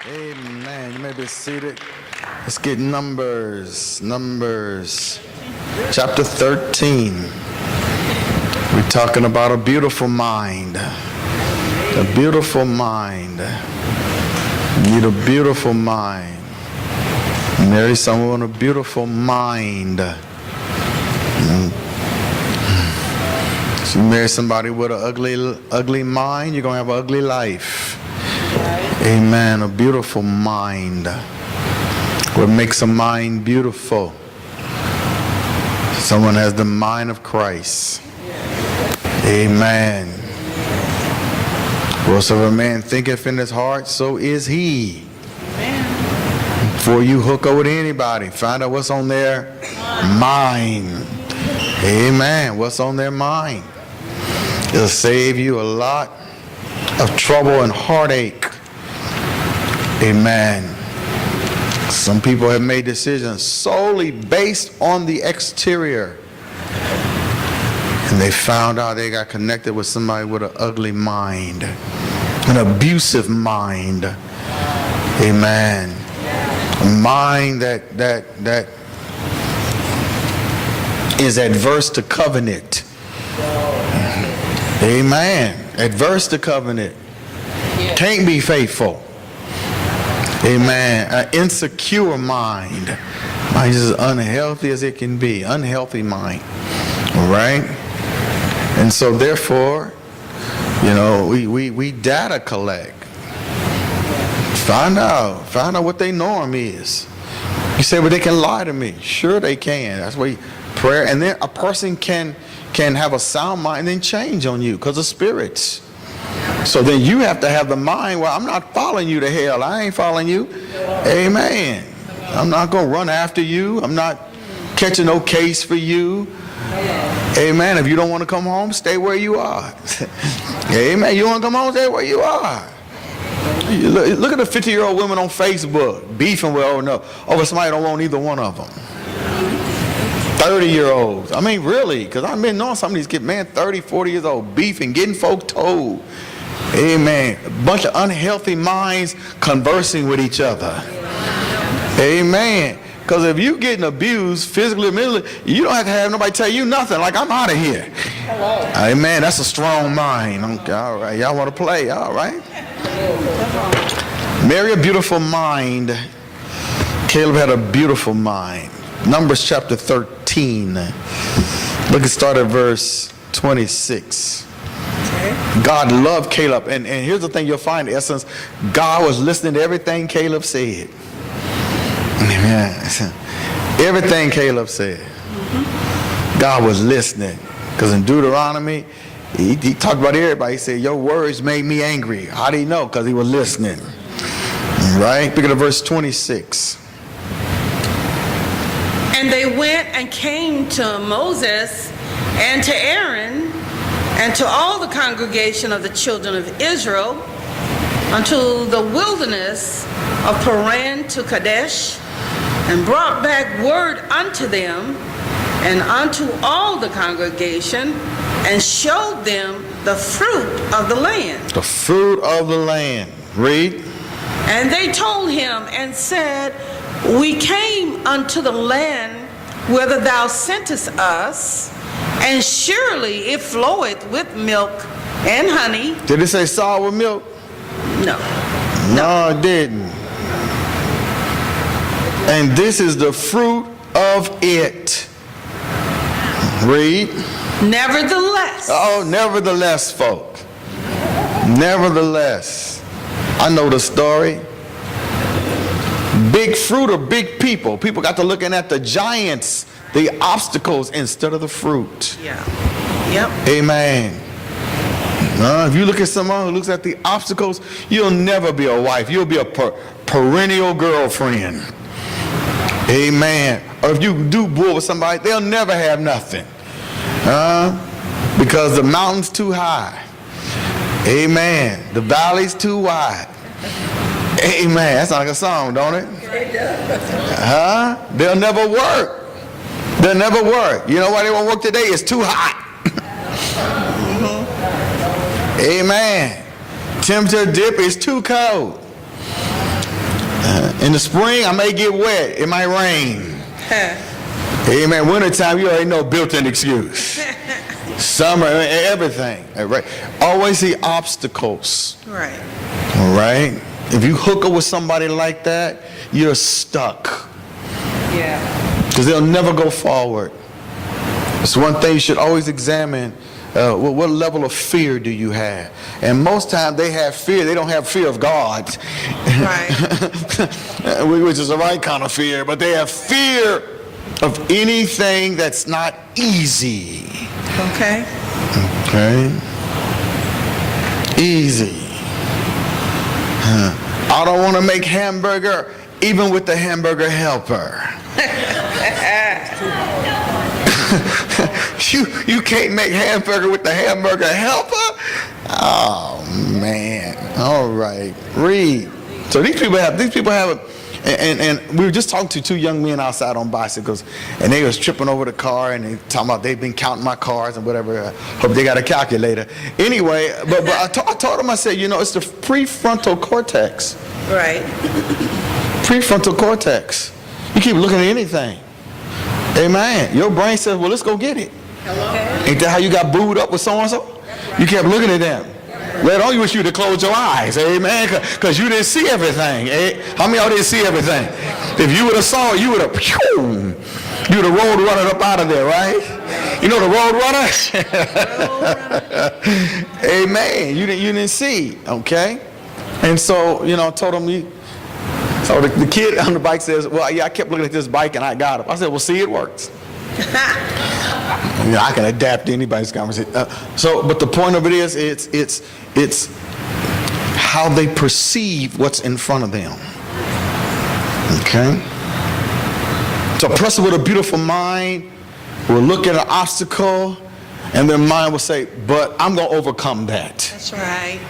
Amen. You may be seated. Let's get Numbers chapter 13. We're talking about a beautiful mind. A beautiful mind. You need a beautiful mind. Marry someone with a beautiful mind. If you marry somebody with an ugly mind, you're going to have an ugly life. Amen. A beautiful mind. What makes a mind beautiful? Someone has the mind of Christ. Amen. Whatsoever man thinketh in his heart, so is he. Before you hook up with anybody, find out what's on their mind. Amen. What's on their mind? It'll save you a lot of trouble and heartache. Amen. Some people have made decisions solely based on the exterior. And they found out they got connected with somebody with an ugly mind. An abusive mind. Amen. A mind that is adverse to covenant. Amen. Adverse to covenant. Can't be faithful. Amen. An insecure mind. Mind is as unhealthy as it can be. Unhealthy mind. All right? And so therefore, we data collect. Find out what their norm is. You say, well, they can lie to me. Sure they can. That's why prayer. And then a person can have a sound mind and then change on you because of spirits. So then you have to have the mind, well, I'm not following you to hell. I ain't following you. Amen. I'm not going to run after you. I'm not catching no case for you. Amen. If you don't want to come home, stay where you are. Amen. You want to come home, stay where you are. Look at the 50-year-old women on Facebook beefing with over somebody don't want either one of them. 30-year-olds. I mean, really, because I've been knowing some of these kids, man, 30, 40 years old, beefing, getting folk told. Amen. A bunch of unhealthy minds conversing with each other. Amen. Because if you're getting abused physically or mentally, you don't have to have nobody tell you nothing. Like, I'm out of here. Hello. Amen. That's a strong mind. Okay, all right. Y'all want to play? All right. Marry a beautiful mind. Caleb had a beautiful mind. Numbers chapter 13. Look at start at verse 26. God loved Caleb. And here's the thing you'll find, in essence, God was listening to everything Caleb said. Amen. Everything Caleb said. God was listening. Because in Deuteronomy, he talked about everybody. He said, your words made me angry. How did he know? Because he was listening. Right? Look at verse 26. And they went and came to Moses and to Aaron and to all the congregation of the children of Israel unto the wilderness of Paran to Kadesh, and brought back word unto them and unto all the congregation, and showed them the fruit of the land. The fruit of the land. Read. And they told him and said, we came unto the land whither thou sentest us, and surely it floweth with milk and honey. Did it say sour milk? No. No, it didn't. And this is the fruit of it. Read. Nevertheless. Oh, nevertheless, folk. Nevertheless. I know the story. Big fruit or big people. People got to looking at the giants, the obstacles, instead of the fruit. Yeah. Yep. Amen. If you look at someone who looks at the obstacles, you'll never be a wife. You'll be a perennial girlfriend. Amen. Or if you do bull with somebody, they'll never have nothing. Because the mountain's too high. Amen. The valley's too wide. Amen. That sounds like a song, don't it? It does. They'll never work. They'll never work. You know why they won't work today? It's too hot. Amen. Temperature dip is too cold. In the spring, I may get wet. It might rain. Amen. Wintertime, you already know, built-in excuse. Summer, everything. Right. Always the obstacles. Right. All right. If you hook up with somebody like that, you're stuck. Yeah. Because they'll never go forward. It's one thing you should always examine. What level of fear do you have? And most times they have fear. They don't have fear of God. Right. Which is the right kind of fear. But they have fear of anything that's not easy. Okay. Okay. Easy. I don't want to make hamburger even with the hamburger helper. You can't make hamburger with the hamburger helper? Oh man. All right. Read. So these people have and we were just talking to two young men outside on bicycles, and they was tripping over the car, and they talking about they've been counting my cars and whatever. Hope they got a calculator. Anyway, but I told them, I said, it's the prefrontal cortex. Right. Prefrontal cortex. You keep looking at anything. Amen. Your brain says, well, let's go get it. Okay. Ain't that how you got booed up with so-and-so? You kept looking at them. Later on, you wish you would have closed your eyes. Amen. Because you didn't see everything. How many of y'all didn't see everything? If you would have saw it, you would have road runner up out of there, right? You know the road runner? Amen. You didn't see. Okay. And so, I told him, so the kid on the bike says, well, yeah, I kept looking at this bike and I got it. I said, well, see, it works. I can adapt to anybody's conversation. But the point of it is, it's how they perceive what's in front of them. Okay? So a person with a beautiful mind will look at an obstacle and their mind will say, but I'm going to overcome that. That's right.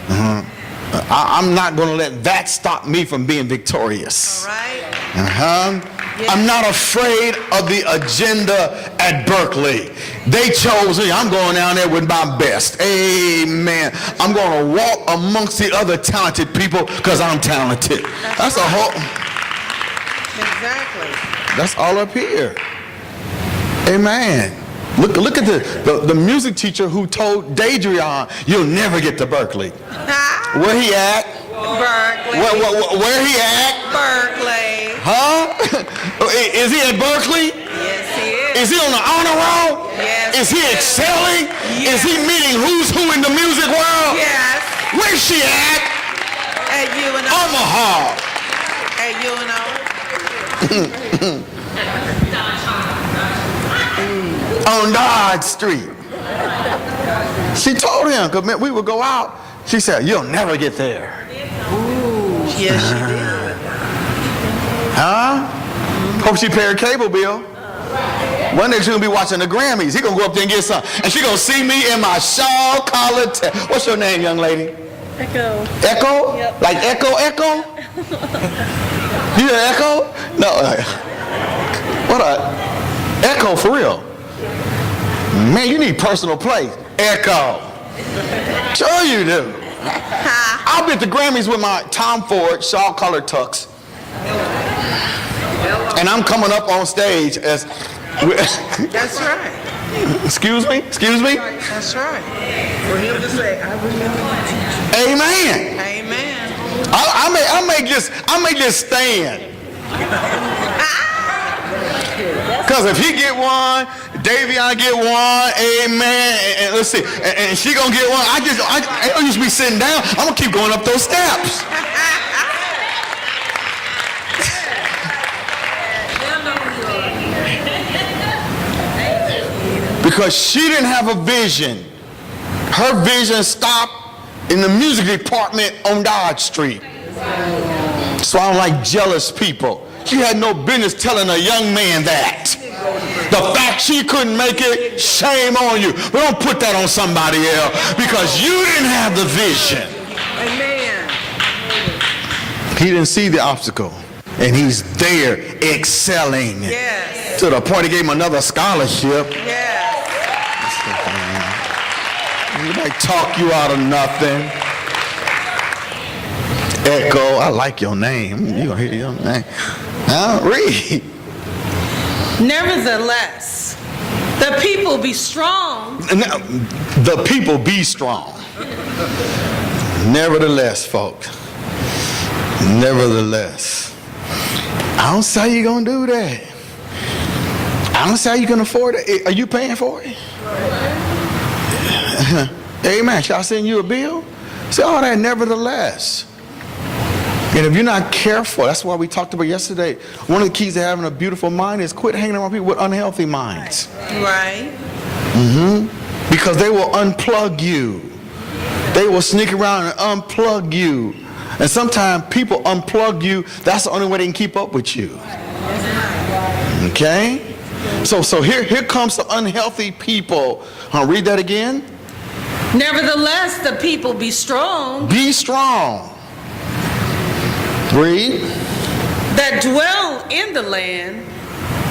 I'm not going to let that stop me from being victorious. All right. Yeah. I'm not afraid of the agenda at Berkeley. They chose me. I'm going down there with my best. Amen. I'm going to walk amongst the other talented people because I'm talented. That's a whole... Exactly. That's all up here. Amen. Look at the music teacher who told Dadrian, you'll never get to Berkeley. Where he at? Berkeley. Where he at? Berkeley. Huh? Is he at Berkeley? Yes, he is. Is he on the honor roll? Yes. Is he excelling? Yes. Is he meeting who's who in the music world? Yes. Where's she at? At UNO. Omaha. At UNO. On Dodge Street. She told him, because we would go out. She said, you'll never get there. Ooh, yes, she did. Huh? Hope she paid her cable bill. One day she's going to be watching the Grammys. He going to go up there and get some. And she going to see me in my shawl collar. What's your name, young lady? Echo. Echo? Yep. Like Echo? You hear Echo? No. What a Echo for real. Man, you need personal place. Echo. Sure you do. I'll be at the Grammys with my Tom Ford shawl collar tux. And I'm coming up on stage as... That's right. Excuse me? That's right. For him to say, I remember you teaching. Amen. Amen. I may just stand. Because if he get one, Davion get one, amen, and let's see, and she gonna get one, I don't just be sitting down, I'm gonna keep going up those steps. Because she didn't have a vision. Her vision stopped in the music department on Dodge Street. So I don't like jealous people. She had no business telling a young man that. The fact she couldn't make it, shame on you. But don't put that on somebody else because you didn't have the vision. Amen. He didn't see the obstacle. And he's there excelling. Yes. To the point he gave him another scholarship. Yes. He might talk you out of nothing. Echo, I like your name. You're going to hear your name. Now, read. Nevertheless, the people be strong. Now, the people be strong. Nevertheless, folks. Nevertheless. I don't see how you're going to do that. I don't see how you can afford it. Are you paying for it? Amen. Shall I send you a bill? Say all that, nevertheless. And if you're not careful, that's why we talked about yesterday, one of the keys to having a beautiful mind is quit hanging around people with unhealthy minds. Right. Because they will unplug you. They will sneak around and unplug you. And sometimes people unplug you. That's the only way they can keep up with you. Okay? So here comes the unhealthy people. I'll read that again. Nevertheless, the people be strong. Be strong. Read. That dwell in the land,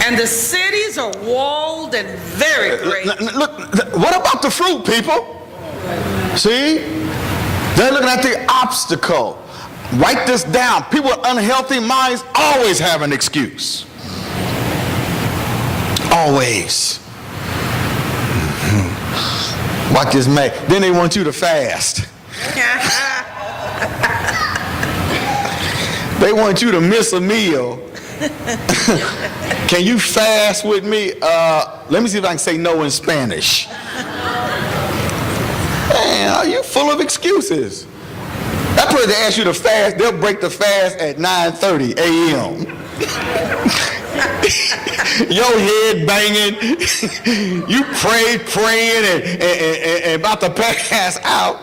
and the cities are walled and very great. Look, what about the fruit, people? See? They're looking at the obstacle. Write this down. People with unhealthy minds always have an excuse. Always. Watch this, man. Then they want you to fast. They want you to miss a meal. Can you fast with me? Let me see if I can say no in Spanish. Man, are you full of excuses? That person that asks you to fast, they'll break the fast at 9:30 a.m. Your head banging, you praying and about to pass out.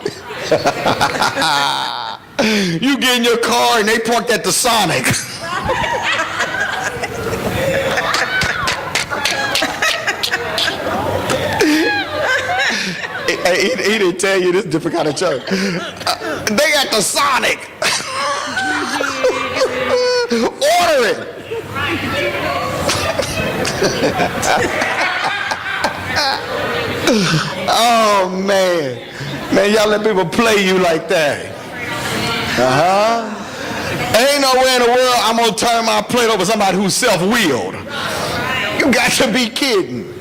You get in your car and they parked at the Sonic. He didn't tell you this different kind of church. They at the Sonic. Order it. Oh man, y'all let people play you like that. Ain't nowhere in the world I'm gonna turn my plate over somebody who's self-willed. You got to be kidding.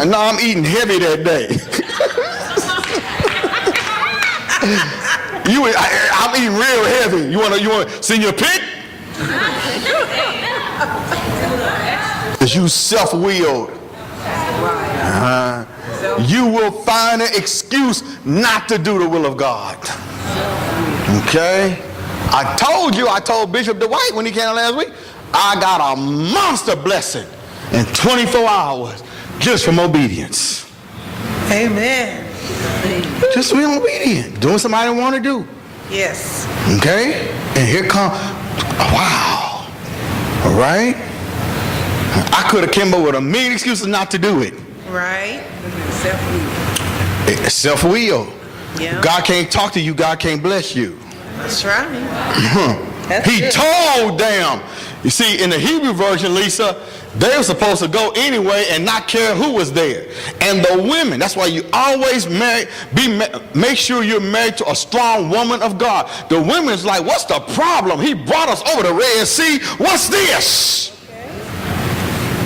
No, I'm eating heavy that day. I'm eating real heavy. You want to see your pit? Because you self-willed. You will find an excuse not to do the will of God. Okay? I told Bishop Dwight when he came last week, I got a monster blessing in 24 hours just from obedience. Amen. Just being obedient. Doing something I didn't want to do. Yes. Okay? And here come, wow. All right? I could have came up with a million excuses not to do it. Right. Self-will. Yeah. God can't talk to you. God can't bless you. That's right. He told them. You see, in the Hebrew version, Lisa, they were supposed to go anyway and not care who was there. And the women, that's why you always make sure you're married to a strong woman of God. The women's like, what's the problem? He brought us over the Red Sea. What's this?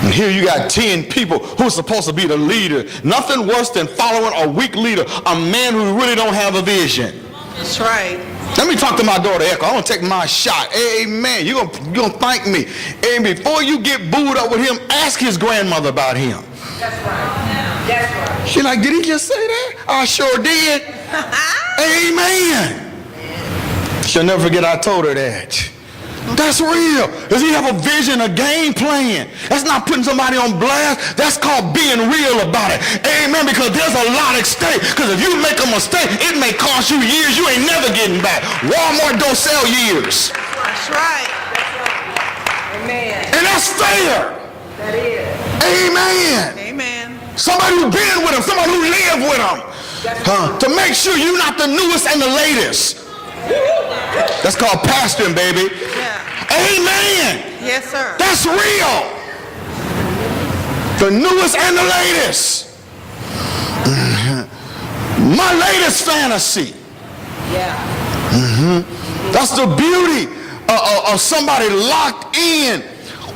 And here you got 10 people who are supposed to be the leader. Nothing worse than following a weak leader, a man who really don't have a vision. That's right. Let me talk to my daughter, Echo. I want to take my shot. Amen. You're gonna thank me. And before you get booed up with him, ask his grandmother about him. That's right. That's right. She's like, did he just say that? I sure did. Amen. She'll never forget I told her that. That's real. Does he have a vision, a game plan? That's not putting somebody on blast. That's called being real about it. Amen. Because there's a lot at stake. Because if you make a mistake, it may cost you years you ain't never getting back. Walmart don't sell years. That's right. Amen. And that's fair. That is. Amen. Amen. Somebody who's been with him, somebody who lived with him. To make sure you're not the newest and the latest. That's called pastoring, baby. Yeah. Amen. Yes, sir. That's real. The newest and the latest. My latest fantasy. Yeah. That's the beauty of somebody locked in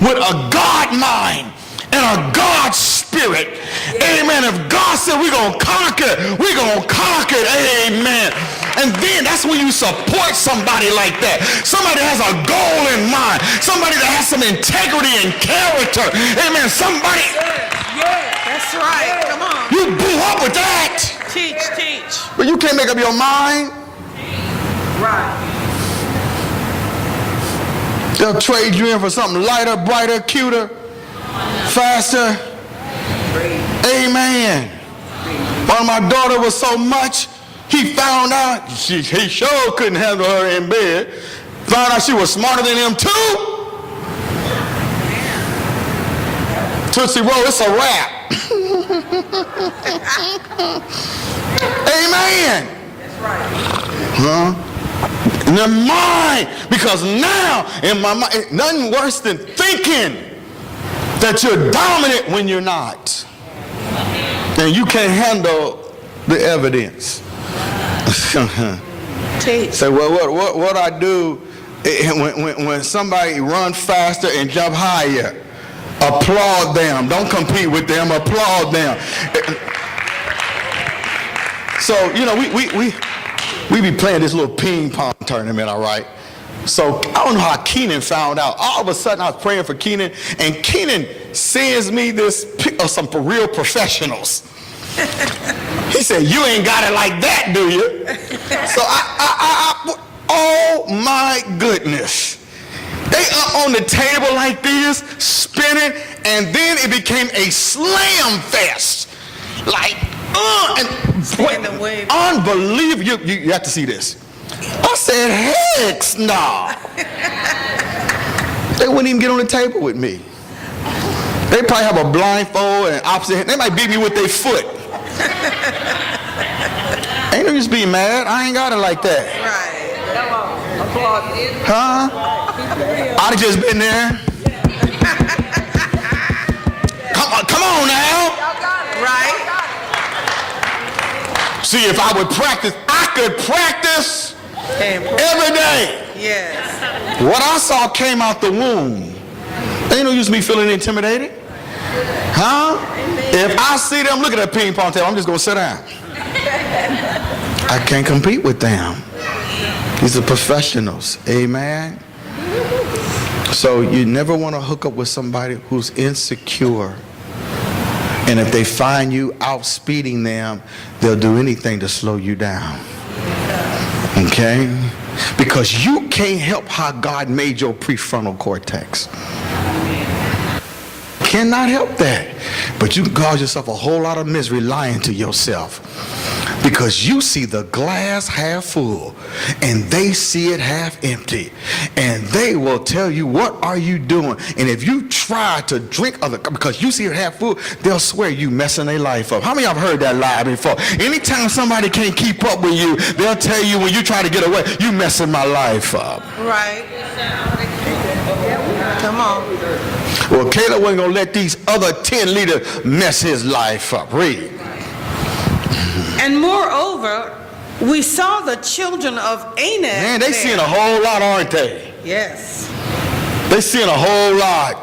with a God mind and a God spirit. Amen. If God said we're going to conquer, we're going to conquer. Amen. And then that's when you support somebody like that. Somebody that has a goal in mind. Somebody that has some integrity and character. Amen. Somebody. Yeah, that's right. Come on. You blew up with that. Teach, teach. But you can't make up your mind. Right. They'll trade you in for something lighter, brighter, cuter, faster. Amen. One of my daughter was so much, he found out, he sure couldn't handle her in bed. Found out she was smarter than him too. Tootsie Roll, it's a wrap. Amen. That's right. Huh? In their mind, because now in my mind, nothing worse than thinking that you're dominant when you're not, and you can't handle the evidence. Say, well, what I do when somebody run faster and jump higher, applaud them. Don't compete with them. Applaud them. So you know we be playing this little ping pong tournament, all right? So I don't know how Keenan found out. All of a sudden I was praying for Keenan, and Keenan sends me this pic of some for real professionals. He said, "You ain't got it like that, do you?" So I oh my goodness. They are on the table like this, spinning, and then it became a slam fest. Like, unbelievable. You have to see this. I said, heck no. They wouldn't even get on the table with me. They probably have a blindfold and opposite hand. They might beat me with their foot. Ain't no use being mad. I ain't got it like that. Right. Come on. Applaud. Huh? I'd have just been there. Come on now. Right. See, if I would practice, I could practice every day. Yes. What I saw came out the womb. Ain't no use me feeling intimidated. Huh? If I see them, look at that ping pong table, I'm just going to sit down. I can't compete with them. These are professionals. Amen. So you never want to hook up with somebody who's insecure. And if they find you outspeeding them, they'll do anything to slow you down. Okay? Because you can't help how God made your prefrontal cortex. Cannot help that. But you can cause yourself a whole lot of misery lying to yourself. Because you see the glass half full and they see it half empty. And they will tell you, what are you doing? And if you try to drink because you see it half full, they'll swear you messing their life up. How many of y'all have heard that lie before? Anytime somebody can't keep up with you, they'll tell you when you try to get away, you messing my life up. Right. Come on. Well, Caleb wasn't going to let these other 10 leaders mess his life up. Read. And moreover, we saw the children of Anak. Man, they there. seeing a whole lot, aren't they? Yes. They seeing a whole lot.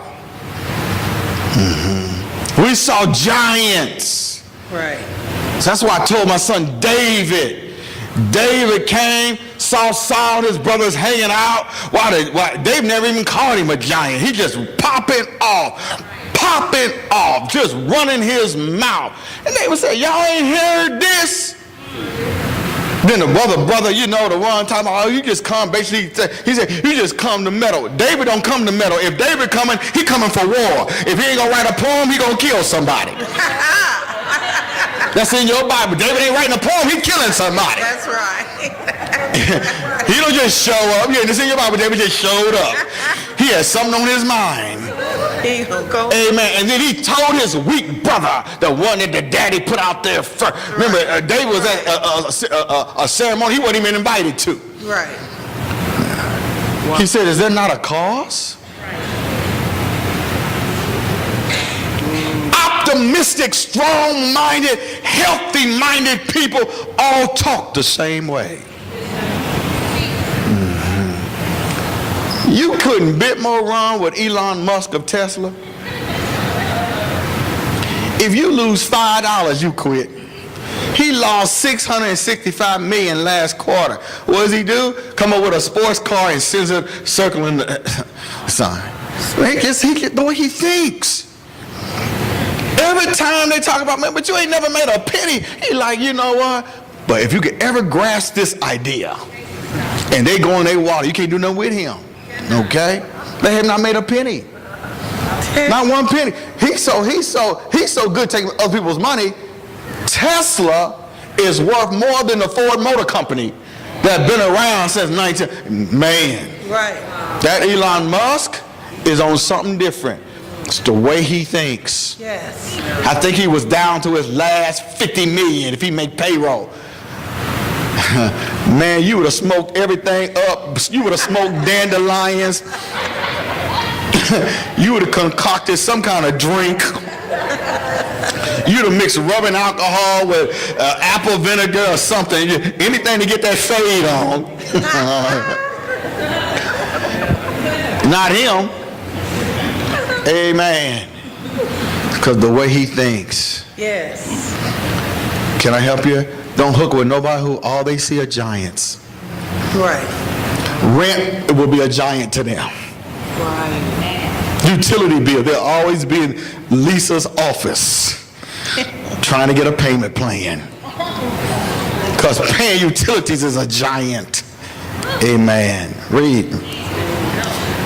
We saw giants. Right. So that's why I told my son David. David came, saw Saul and his brothers hanging out. Why David never even called him a giant. He just popping off, just running his mouth. And they would say, y'all ain't heard this? Then the brother, you know, the one time, oh, you just come, basically, he said, you just come to meddle. David don't come to meddle. If David coming, he coming for war. If he ain't gonna write a poem, he gonna kill somebody. That's in your Bible. David ain't writing a poem, he killing somebody. That's right. He don't just show up. Yeah, this in your Bible, David just showed up. He had something on his mind. He go. Amen. And then he told his weak brother, the one that the daddy put out there first. Remember, David was at a ceremony he wasn't even invited to. Right. He said, is there not a cause? Optimistic, strong-minded, healthy-minded people all talk the same way. You couldn't bit more wrong with Elon Musk of Tesla. If you lose $5, you quit. He lost $665 million last quarter. What does he do? Come up with a sports car and sends it circling the sign. The way he thinks. Every time they talk about, man, but you ain't never made a penny. He like, you know what? But if you could ever grasp this idea, and they go in their water, you can't do nothing with him. Okay? They have not made a penny. Not one penny. He's so good taking other people's money. Tesla is worth more than the Ford Motor Company that's been around since 19. Man. Right. That Elon Musk is on something different. It's the way he thinks. Yes. I think he was down to his last 50 million if he make payroll. Man, you would have smoked everything up. You would have smoked dandelions. You would have concocted some kind of drink. You'd have mixed rubbing alcohol with apple vinegar or something. Anything to get that fade on. Not him. Amen. Because the way he thinks. Yes. Can I help you? Don't hook with nobody who all they see are giants. Right. Rent will be a giant to them. Right. Utility bill, they'll always be in Lisa's office trying to get a payment plan. Because paying utilities is a giant. Amen. Read.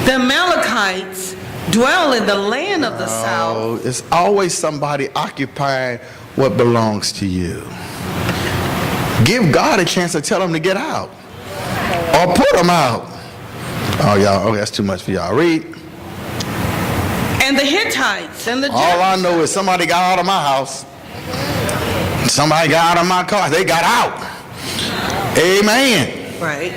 The Amalekites dwell in the land of the south. Oh, it's always somebody occupying what belongs to you. Give God a chance to tell them to get out. Or put them out. Oh, y'all, that's too much for y'all. Read. And the Hittites and the All I know is somebody got out of my house. Somebody got out of my car. They got out. Amen. Right.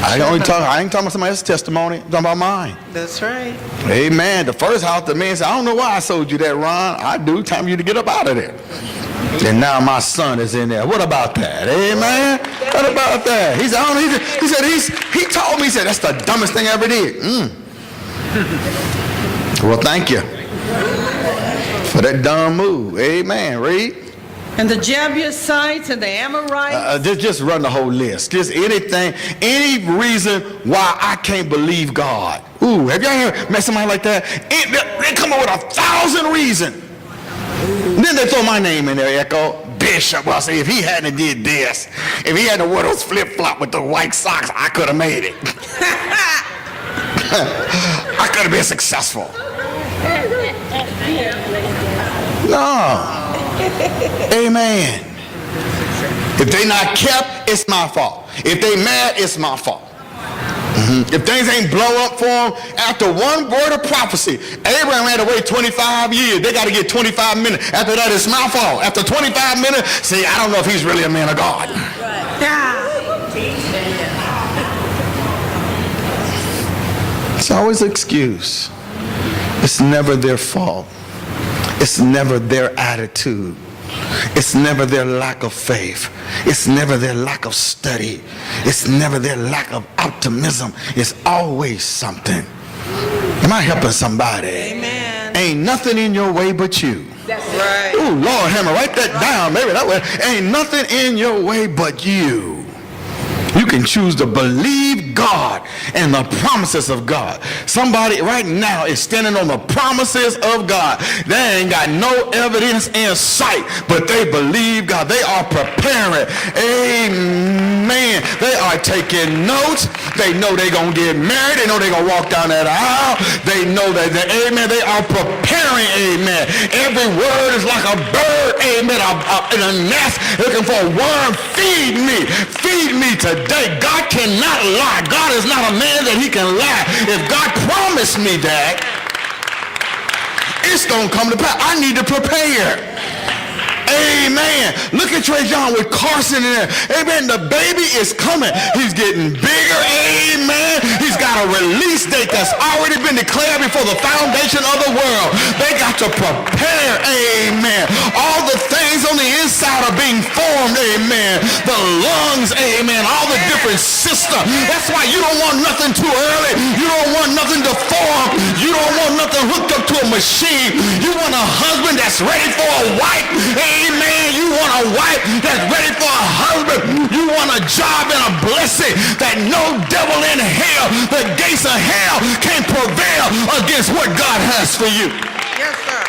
I ain't talking about somebody else's testimony. I'm talking about mine. That's right. Amen. The first house, the man said, I don't know why I sold you that, Ron. I do. Time for you to get up out of there. And now my son is in there. What about that? Amen. What about that? He said, he told me, he said, that's the dumbest thing I ever did. Well, thank you for that dumb move. Amen. Read. And the Jebusites and the Amorites. Just run the whole list. Just anything, any reason why I can't believe God. Ooh, have y'all ever met somebody like that? They come up with 1,000 reasons. Then they throw my name in there, Echo. Bishop. Well, see, if he hadn't did this, if he hadn't worn those flip-flop with the white socks, I could have made it. I could have been successful. No. Amen. If they not kept, it's my fault. If they mad, it's my fault. If things ain't blow up for them, after one word of prophecy, Abraham had to wait 25 years. They got to get 25 minutes. After that, it's my fault. After 25 minutes, see, I don't know if he's really a man of God. It's always an excuse. It's never their fault. It's never their attitude. It's never their lack of faith. It's never their lack of study. It's never their lack of optimism. It's always something. Am I helping somebody? Amen. Ain't nothing in your way but you. That's right. Oh, Lord, Hammer, write that down, baby. That way, ain't nothing in your way but you. You can choose to believe God and the promises of God. Somebody right now is standing on the promises of God. They ain't got no evidence in sight, but they believe God. They are preparing. Amen. They are taking notes. They know they're going to get married. They know they're going to walk down that aisle. They know that, amen, they are preparing, amen. Every word is like a bird, amen, in a nest looking for a worm. Feed me today. God cannot lie. God is not a man that he can lie. If God promised me that, it's going to come to pass. I need to prepare. Amen. Look at Trey John with Carson in there. Amen. The baby is coming. He's getting bigger. Amen. He's got a release date fate that's already been declared before the foundation of the world. They got to prepare, amen. All the things on the inside are being formed, amen. The lungs, amen. All the different systems. That's why you don't want nothing too early. You don't want nothing to form. You don't want nothing hooked up to a machine. You want a husband that's ready for a wife, amen. You want a wife that's ready for a husband. You want a job and a blessing that no devil in hell, the gates of hell, can prevail against what God has for you. Yes, sir.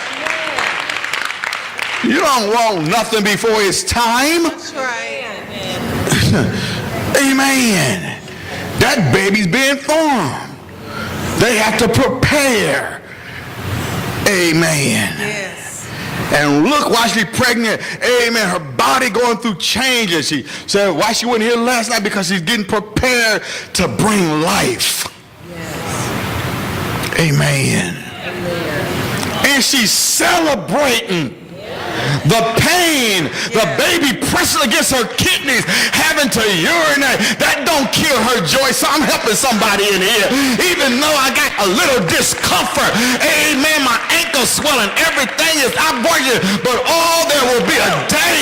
You don't want nothing before it's time. That's right. Amen. That baby's being formed. They have to prepare. Amen. Yes. And look, while she's pregnant, amen, her body going through changes. She said, why she wasn't here last night? Because she's getting prepared to bring life. Yes. Amen. And she's celebrating the pain, the baby pressing against her kidneys, having to urinate. That don't kill her joy. So I'm helping somebody in here. Even though I got a little discomfort, amen, my ankle swelling, everything is abortion, but there will be a day,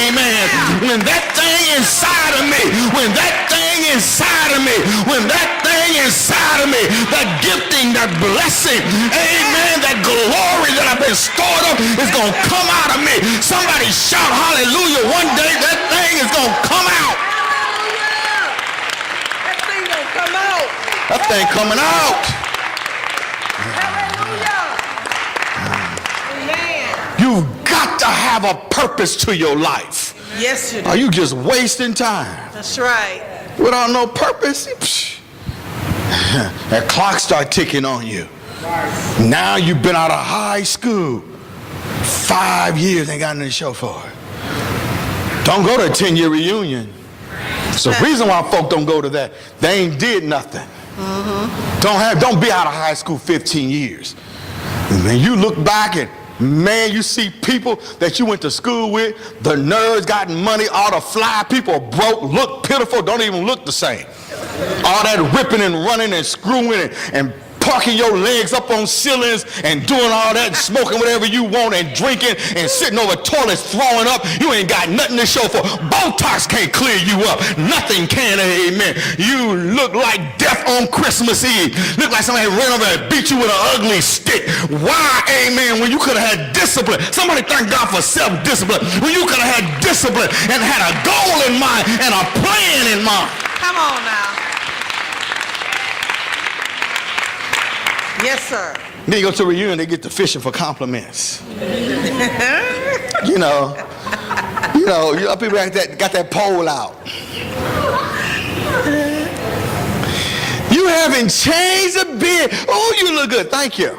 amen, when that thing inside of me, when that thing inside of me, when that thing inside of me, that gifting, that blessing, amen, that glory that I've been stored up is going to come out of me. Somebody shout hallelujah. One day that thing is going to come out. That thing gonna come out. That thing coming out. Hallelujah. Amen. You've got to have a purpose to your life. Yes, you do. Are you just wasting time? That's right. Without no purpose? Psh. That clock start ticking on you. Now you've been out of high school. 5 years, ain't got nothing to show for it. Don't go to a 10-year reunion. It's the reason why folk don't go to that. They ain't did nothing. Don't be out of high school 15 years. And then you look back and, man, you see people that you went to school with, the nerds got money, all the fly people broke, look pitiful, don't even look the same. All that ripping and running and screwing and parking your legs up on ceilings and doing all that, smoking whatever you want and drinking and sitting over toilets throwing up. You ain't got nothing to show for. Botox can't clear you up. Nothing can, amen. You look like death on Christmas Eve. Look like somebody ran over and beat you with an ugly stick. Why, amen, when you could have had discipline? Somebody thank God for self-discipline. When you could have had discipline and had a goal in mind and a plan in mind. Come on now. Yes, sir. Then you go to a reunion, they get to fishing for compliments. you know, people got that pole out. You haven't changed a bit. Oh, you look good. Thank you.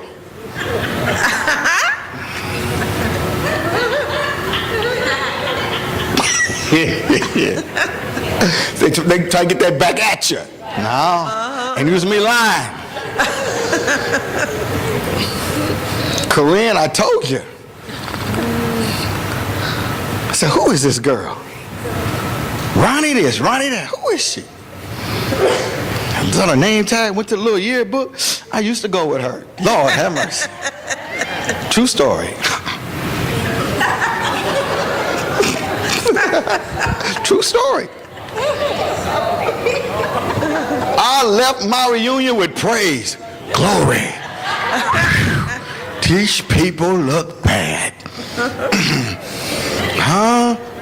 They try to get that back at you. No, and use me lying. Corinne, I told you. I said, who is this girl? Ronnie this, Ronnie that. Who is she? I was on a name tag, went to the little yearbook. I used to go with her. Lord have mercy. True story. True story. I left my reunion with praise. Glory. These people look bad.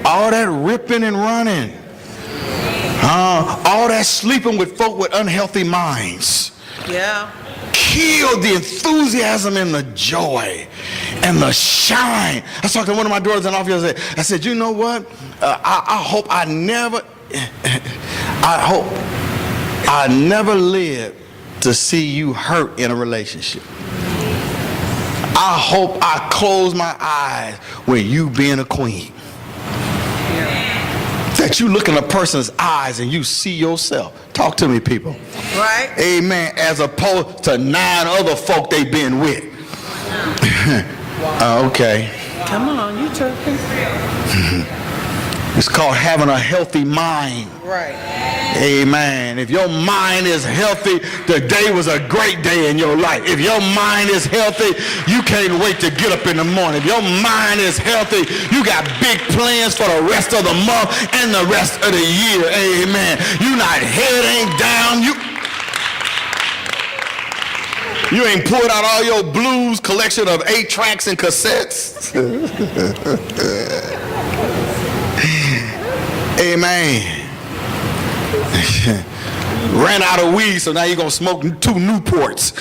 All that ripping and running. All that sleeping with folk with unhealthy minds. Yeah. Killed the enthusiasm and the joy and the shine. I was talking to one of my daughters in the office the other day. I said, you know what? I hope I never live to see you hurt in a relationship. I hope I close my eyes when you being a queen. That you look in a person's eyes and you see yourself. Talk to me, people. Right. Amen. As opposed to 9 other folk they been with. Okay. Come on, you talking. It's called having a healthy mind. Right. Amen. If your mind is healthy, the day was a great day in your life. If your mind is healthy, you can't wait to get up in the morning. If your mind is healthy, you got big plans for the rest of the month and the rest of the year. Amen. You not head ain't down. You ain't pulled out all your blues collection of 8 tracks and cassettes. Amen. Ran out of weed, so now you're going to smoke 2 Newports.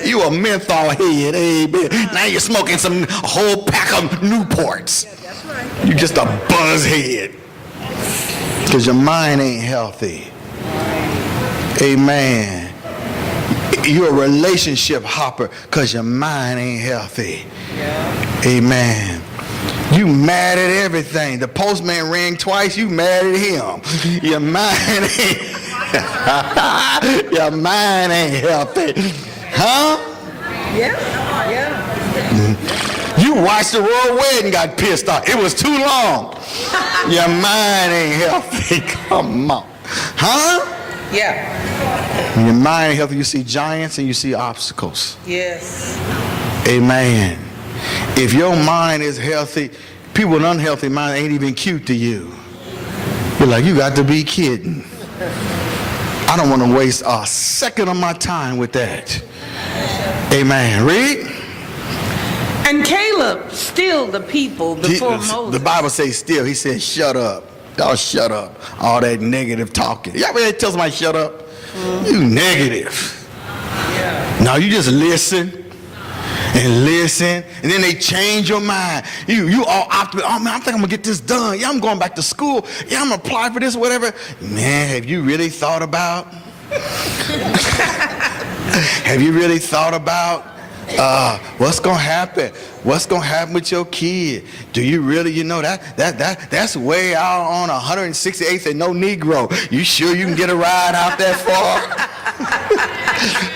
You a menthol head, amen. Now you're smoking a whole pack of Newports. Yeah, that's right. You just a buzz head. Because your mind ain't healthy. Amen. You're a relationship hopper because your mind ain't healthy. Yeah. Amen. You mad at everything. The postman rang twice, you mad at him. Your mind ain't healthy. Huh? Yeah. Yeah. You watched the royal wedding, got pissed off. It was too long. Your mind ain't healthy. Come on. Huh? Yeah. When your mind ain't healthy, you see giants and you see obstacles. Yes. Amen. If your mind is healthy, people with unhealthy mind ain't even cute to you. You're like, you got to be kidding. I don't want to waste a second of my time with that. Amen. Read. And Caleb stilled the people before Moses. The Bible says still. He said, shut up. Y'all shut up. All that negative talking. Y'all ever tell somebody shut up? You negative. Yeah. No, you just listen. And listen, and then they change your mind. You all optimistic. Oh man, I think I'm gonna get this done. Yeah, I'm going back to school. Yeah, I'm gonna apply for this, whatever. Man, have you really thought about? Have you really thought about what's gonna happen? What's gonna happen with your kid? Do you really, that's way out on 168th and no Negro. You sure you can get a ride out that far?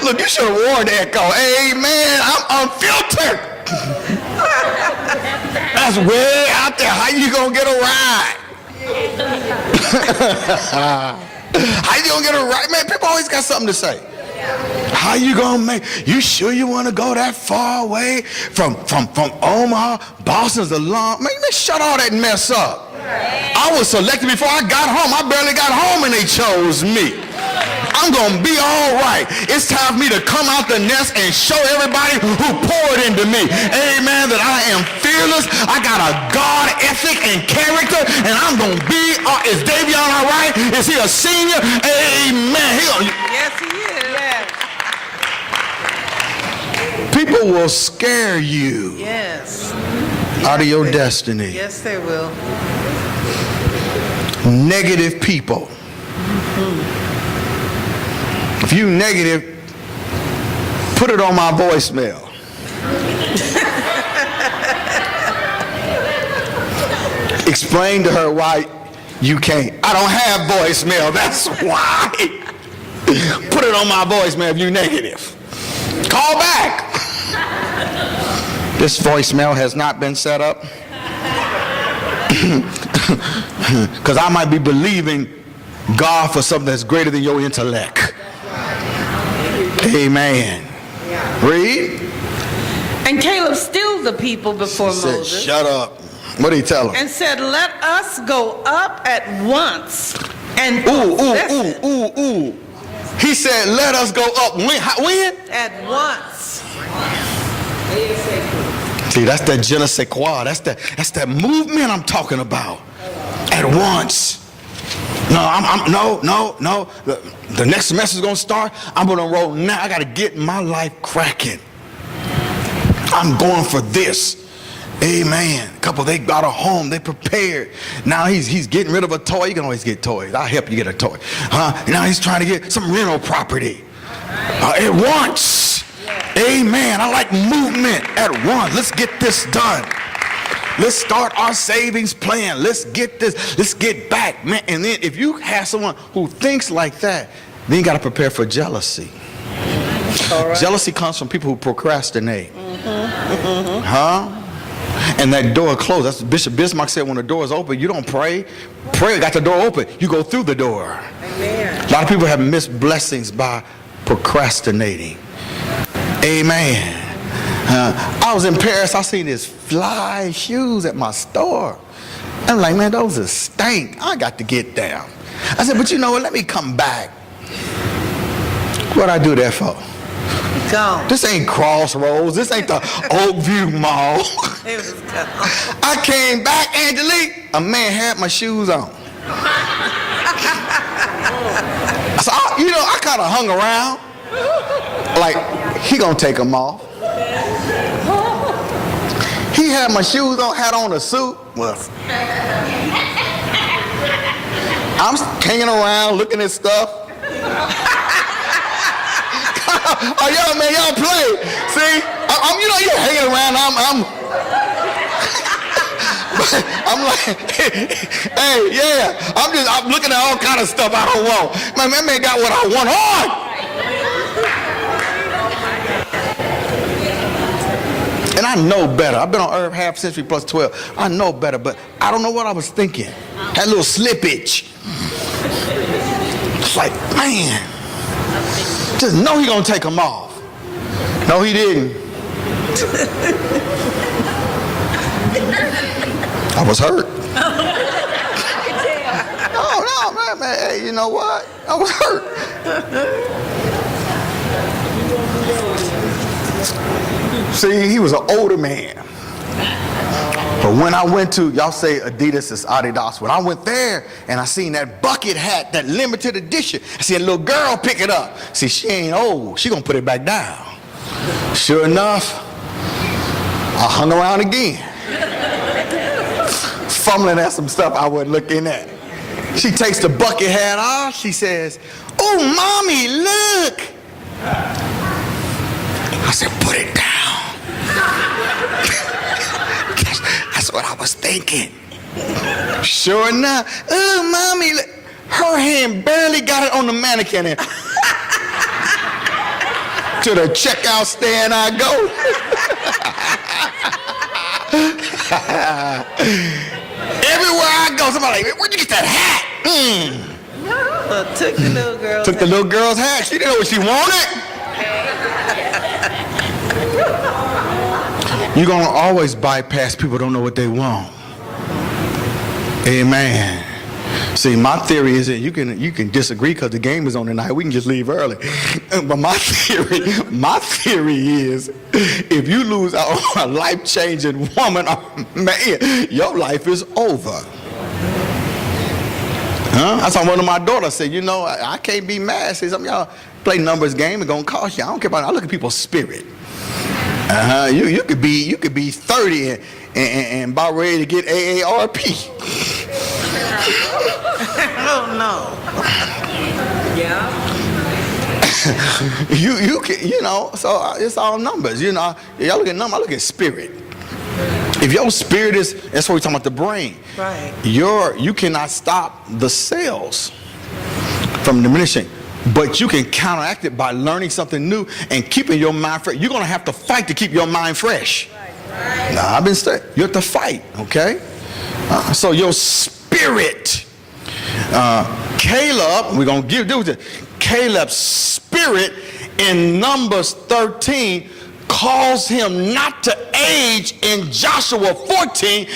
Look, you should have worn that coat. Amen. I'm unfiltered. That's way out there. How you gonna get a ride? How you gonna get a ride? Man, people always got something to say. How you gonna make? You sure you want to go that far away from Omaha? Boston's a long. Man, shut all that mess up. I was selected before I got home. I barely got home and they chose me. I'm gonna be all right. It's time for me to come out the nest and show everybody who poured into me, amen, that I am fearless. I got a God ethic and character, and I'm gonna be. Is Davion all right? Is he a senior? Amen. Yes, he is. Yes. People will scare you Yes. out of your Yes, destiny. Yes, they will. Negative people. If you negative, put it on my voicemail. Explain to her why you can't. I don't have voicemail, that's why. Put it on my voicemail if you're negative. Call back. This voicemail has not been set up. Because I might be believing God for something that's greater than your intellect. Amen. Read. And Caleb stilled the people before He said, Moses. shut up. What did he tell him? And said, let us go up at once and Ooh. possess He said, let us go up. When? At once. See, that's that je ne sais quoi. That's that movement I'm talking about. At once. No. The next semester is going to start. I'm going to enroll now. I got to get my life cracking. I'm going for this. Amen. They got a home. They prepared. Now he's getting rid of a toy. You can always get toys. I'll help you get a toy. Now he's trying to get some rental property. At once. Amen. I like movement at once. Let's get this done. Let's start our savings plan. Let's get this. Let's get back, man. And then if you have someone who thinks like that, then you got to prepare for jealousy. All right. Jealousy comes from people who procrastinate. Huh? and that door closed. That's what Bishop Bismarck said, when the door is open, you don't pray. Prayer got the door open. You go through the door. Amen. A lot of people have missed blessings by procrastinating. Amen. I was in Paris. I seen these fly shoes at my store. I'm like, man, those are stink. I got to get them. I said, but you know what? Let me come back. What I do that for? Gone. This ain't Crossroads. This ain't the Oakview Mall. It was gone. I came back, Angelique. A man had my shoes on. So, I kind of hung around. Like, he gonna take them off. He had my shoes on, had on a suit. Well, I'm hanging around looking at stuff. Oh, y'all, man, y'all play. See, you're hanging around. I'm like, hey, yeah. I'm looking at all kind of stuff I don't want. Man, that man got what I want on. And I know better. I've been on Earth half century plus 12. I know better, but I don't know what I was thinking. Had a little slippage. It's like, man, just know he gonna take them off. No, he didn't. I was hurt. No, man, hey, you know what? I was hurt. See, he was an older man. But when I went to, y'all say Adidas is Adidas. When I went there and I seen that bucket hat, that limited edition, I see a little girl pick it up. See, she ain't old. She gonna put it back down. Sure enough, I hung around again. Fumbling at some stuff I wasn't looking at. She takes the bucket hat off. She says, "Oh, mommy, look." I said, "Put it down." That's what I was thinking. Sure enough, "Oh, mommy, look." Her hand barely got it on the mannequin. And to the checkout stand I go. Everywhere I go, somebody like, "Where'd you get that hat?" Took the little girl. Took the little girl's hat. She didn't know what she wanted. You're going to always bypass people who don't know what they want. Amen. See, my theory is that you can disagree because the game is on tonight. We can just leave early. But my theory is, if you lose out on a life-changing woman or man, your life is over. Huh? That's why one of my daughters said, I can't be mad. See, some of y'all play numbers game and gonna cost you. I don't care about it. I look at people's spirit. You could be 30 and about ready to get AARP. Oh no. Yeah. you can, so it's all numbers. Y'all look at numbers. I look at spirit. If your spirit is, that's what we're talking about, the brain. Right. You cannot stop the cells from diminishing, but you can counteract it by learning something new and keeping your mind fresh. You're gonna have to fight to keep your mind fresh. Right. Now, I've been saying you have to fight. Okay. So your spirit, Caleb, we're gonna do this. Caleb's spirit in Numbers 13 calls him not to age in Joshua 14.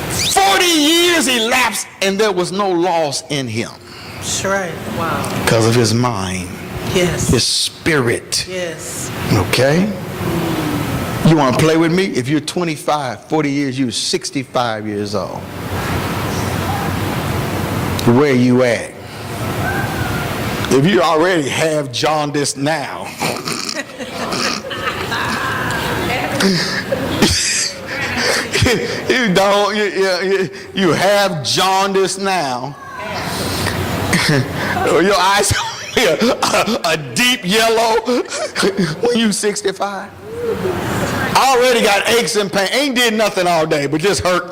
40 years elapsed and there was no loss in him. That's right. Wow. Because of his mind. Yes. His spirit. Yes. Okay? You want to play with me? If you're 25, 40 years, you're 65 years old. Where you at? If you already have jaundice now, you have jaundice now. Your eyes a deep yellow when you 65. I already got aches and pain. Ain't did nothing all day, but just hurt.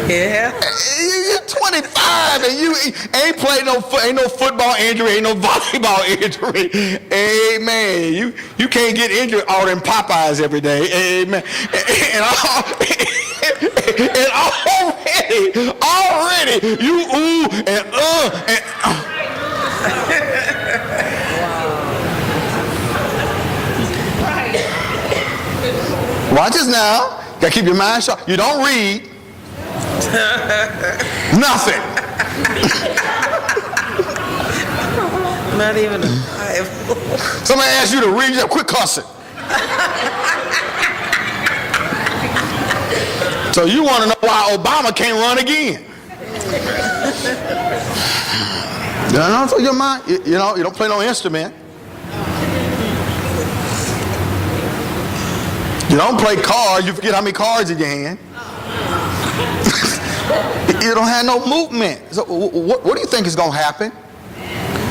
Yeah. You're 25 and you ain't played ain't no football injury, ain't no volleyball injury. Amen. You can't get injured ordering Popeyes every day. Amen. And already you ooh and Watch this now. Gotta keep your mind sharp. You don't read nothing. Not even a Bible. Somebody asks you to read, you quit cussing. So you want to know why Obama can't run again? You know, so your mind, you know, you don't play no instrument. You don't play cards. You forget how many cards in your hand. You don't have no movement. So what do you think is going to happen?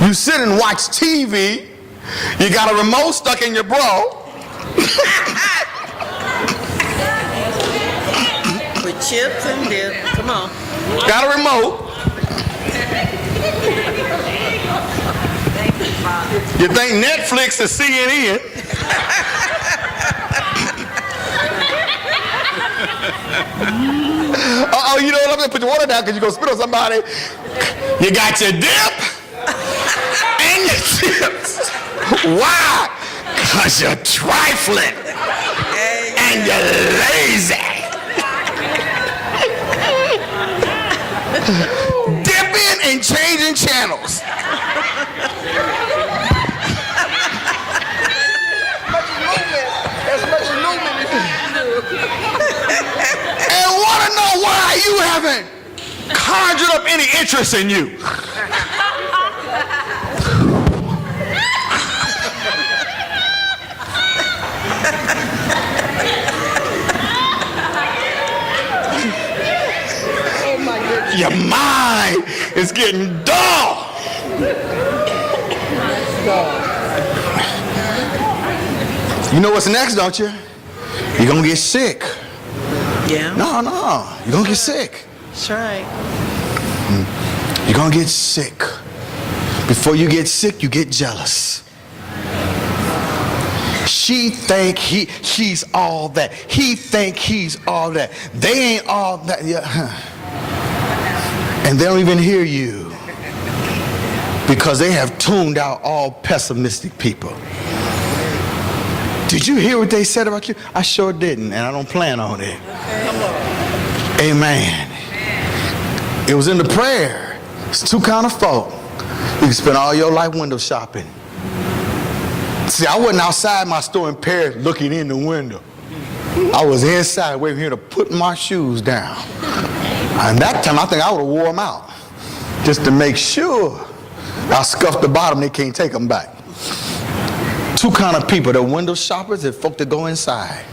You sit and watch TV. You got a remote stuck in your bro. With chips and dip. Come on. Got a remote. You think Netflix is CNN. You know what? I'm going to put your water down because you're going to spit on somebody. You got your dip and your chips. Why? Because you're trifling and you're lazy. Dipping and changing channels. And want to know why you haven't conjured up any interest in you. Your mind is getting dull. You know what's next, don't you? You're going to get sick. Yeah. No, you're going to get sick. That's right. You're going to get sick. Before you get sick, you get jealous. She think she's all that. He think he's all that. They ain't all that. Yeah. And they don't even hear you because they have tuned out all pessimistic people. Did you hear what they said about you? I sure didn't, and I don't plan on it. Amen. It was in the prayer. It's two kind of folk. You can spend all your life window shopping. See, I wasn't outside my store in Paris looking in the window. I was inside waiting here to put my shoes down. And that time, I think I would have wore them out just to make sure. I scuffed the bottom, they can't take them back. Two kind of people, the window shoppers and folk that go inside.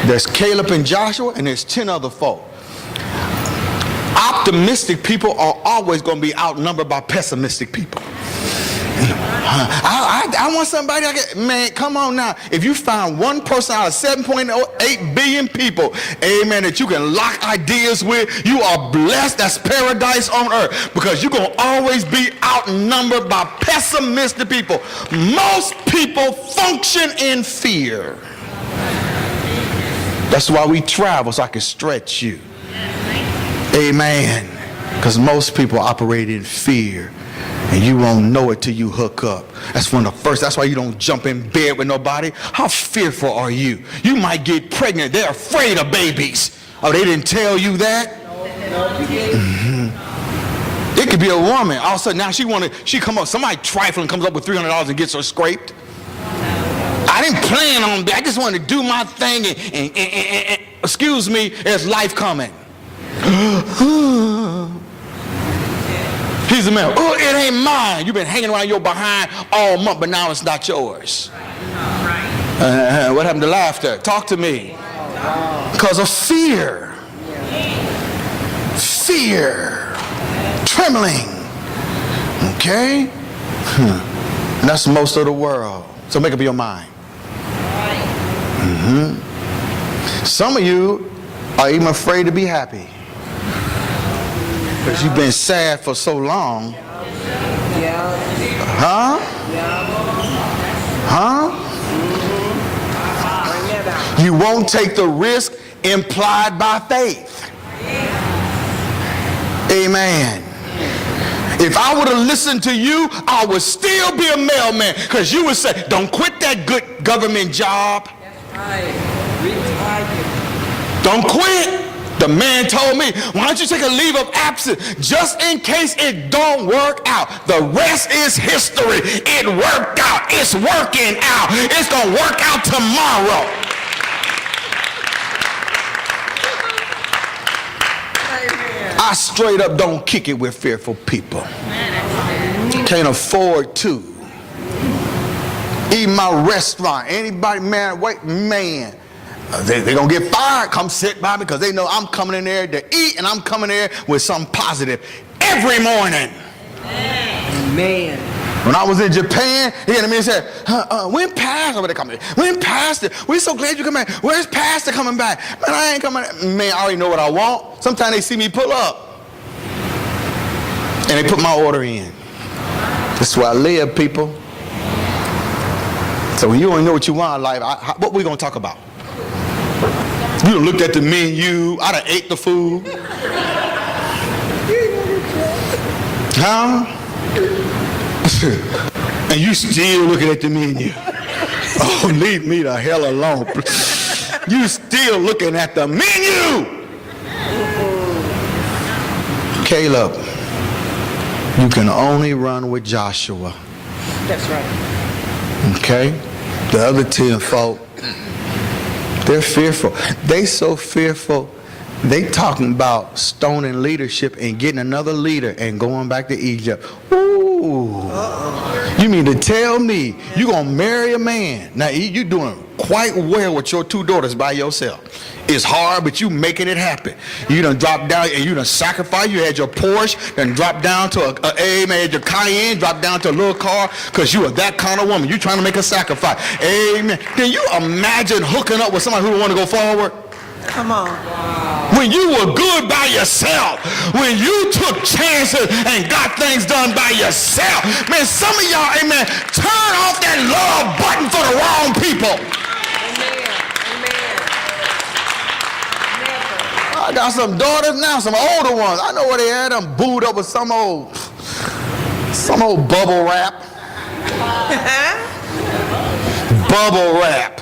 There's Caleb and Joshua, and there's 10 other folk. Optimistic people are always going to be outnumbered by pessimistic people. I want somebody, man, come on now. If you find one person out of 7.8 billion people, amen, that you can lock ideas with, you are blessed. That's paradise on earth, because you're going to always be outnumbered by pessimistic people. Most people function in fear. That's why we travel, so I can stretch you. Amen. Because most people operate in fear. And you won't know it till you hook up. That's one of the first. That's why you don't jump in bed with nobody. How fearful are you? You might get pregnant. They're afraid of babies. Oh, they didn't tell you that? Mm-hmm. It could be a woman. All of a sudden now she come up. Somebody trifling comes up with $300 and gets her scraped. I didn't plan on that. I just wanted to do my thing and excuse me, there's life coming. He's a man. Oh, it ain't mine. You've been hanging around your behind all month, but now it's not yours. What happened to laughter? Talk to me. Because of fear. Fear. Trembling. Okay? And that's most of the world. So make up your mind. Some of you are even afraid to be happy. Because you've been sad for so long. Yeah. Huh? Huh? Bring that out. You won't take the risk implied by faith. Amen. If I would have listened to you, I would still be a mailman, because you would say, don't quit that good government job. Don't quit. The man told me, why don't you take a leave of absence just in case it don't work out. The rest is history. It worked out. It's working out. It's going to work out tomorrow. I straight up don't kick it with fearful people. Can't afford to. Eat my restaurant. Anybody, man, wait, man. They're going to get fired. Come sit by me because they know I'm coming in there to eat, and I'm coming there with something positive every morning. Man. When I was in Japan, he came to me and said, when Pastor, when Pastor, we're so glad you come back. Where's Pastor coming back? Man, I ain't coming. Man, I already know what I want. Sometimes they see me pull up, and they put my order in. That's where I live, people. So when you don't know what you want in life, what we going to talk about? You done looked at the menu. I done ate the food. Huh? And you still looking at the menu. Oh, leave me the hell alone. You still looking at the menu. Caleb, you can only run with Joshua. That's right. Okay? The other 10 folk, they're fearful. They so fearful, they talking about stoning leadership and getting another leader and going back to Egypt. Ooh. You mean to tell me you gonna marry a man? Now you doing quite well with your 2 daughters by yourself. It's hard, but you making it happen. You done dropped down and you done sacrificed. You had your Porsche, then dropped down to amen, your Cayenne, dropped down to a little car, because you are that kind of woman. You trying to make a sacrifice. Amen. Can you imagine hooking up with somebody who don't want to go forward? Come on. When you were good by yourself, when you took chances and got things done by yourself. Man, some of y'all, amen, turn off that love button for the wrong people. I got some daughters now, some older ones. I know where they had them booed up with some old bubble wrap. Bubble wrap.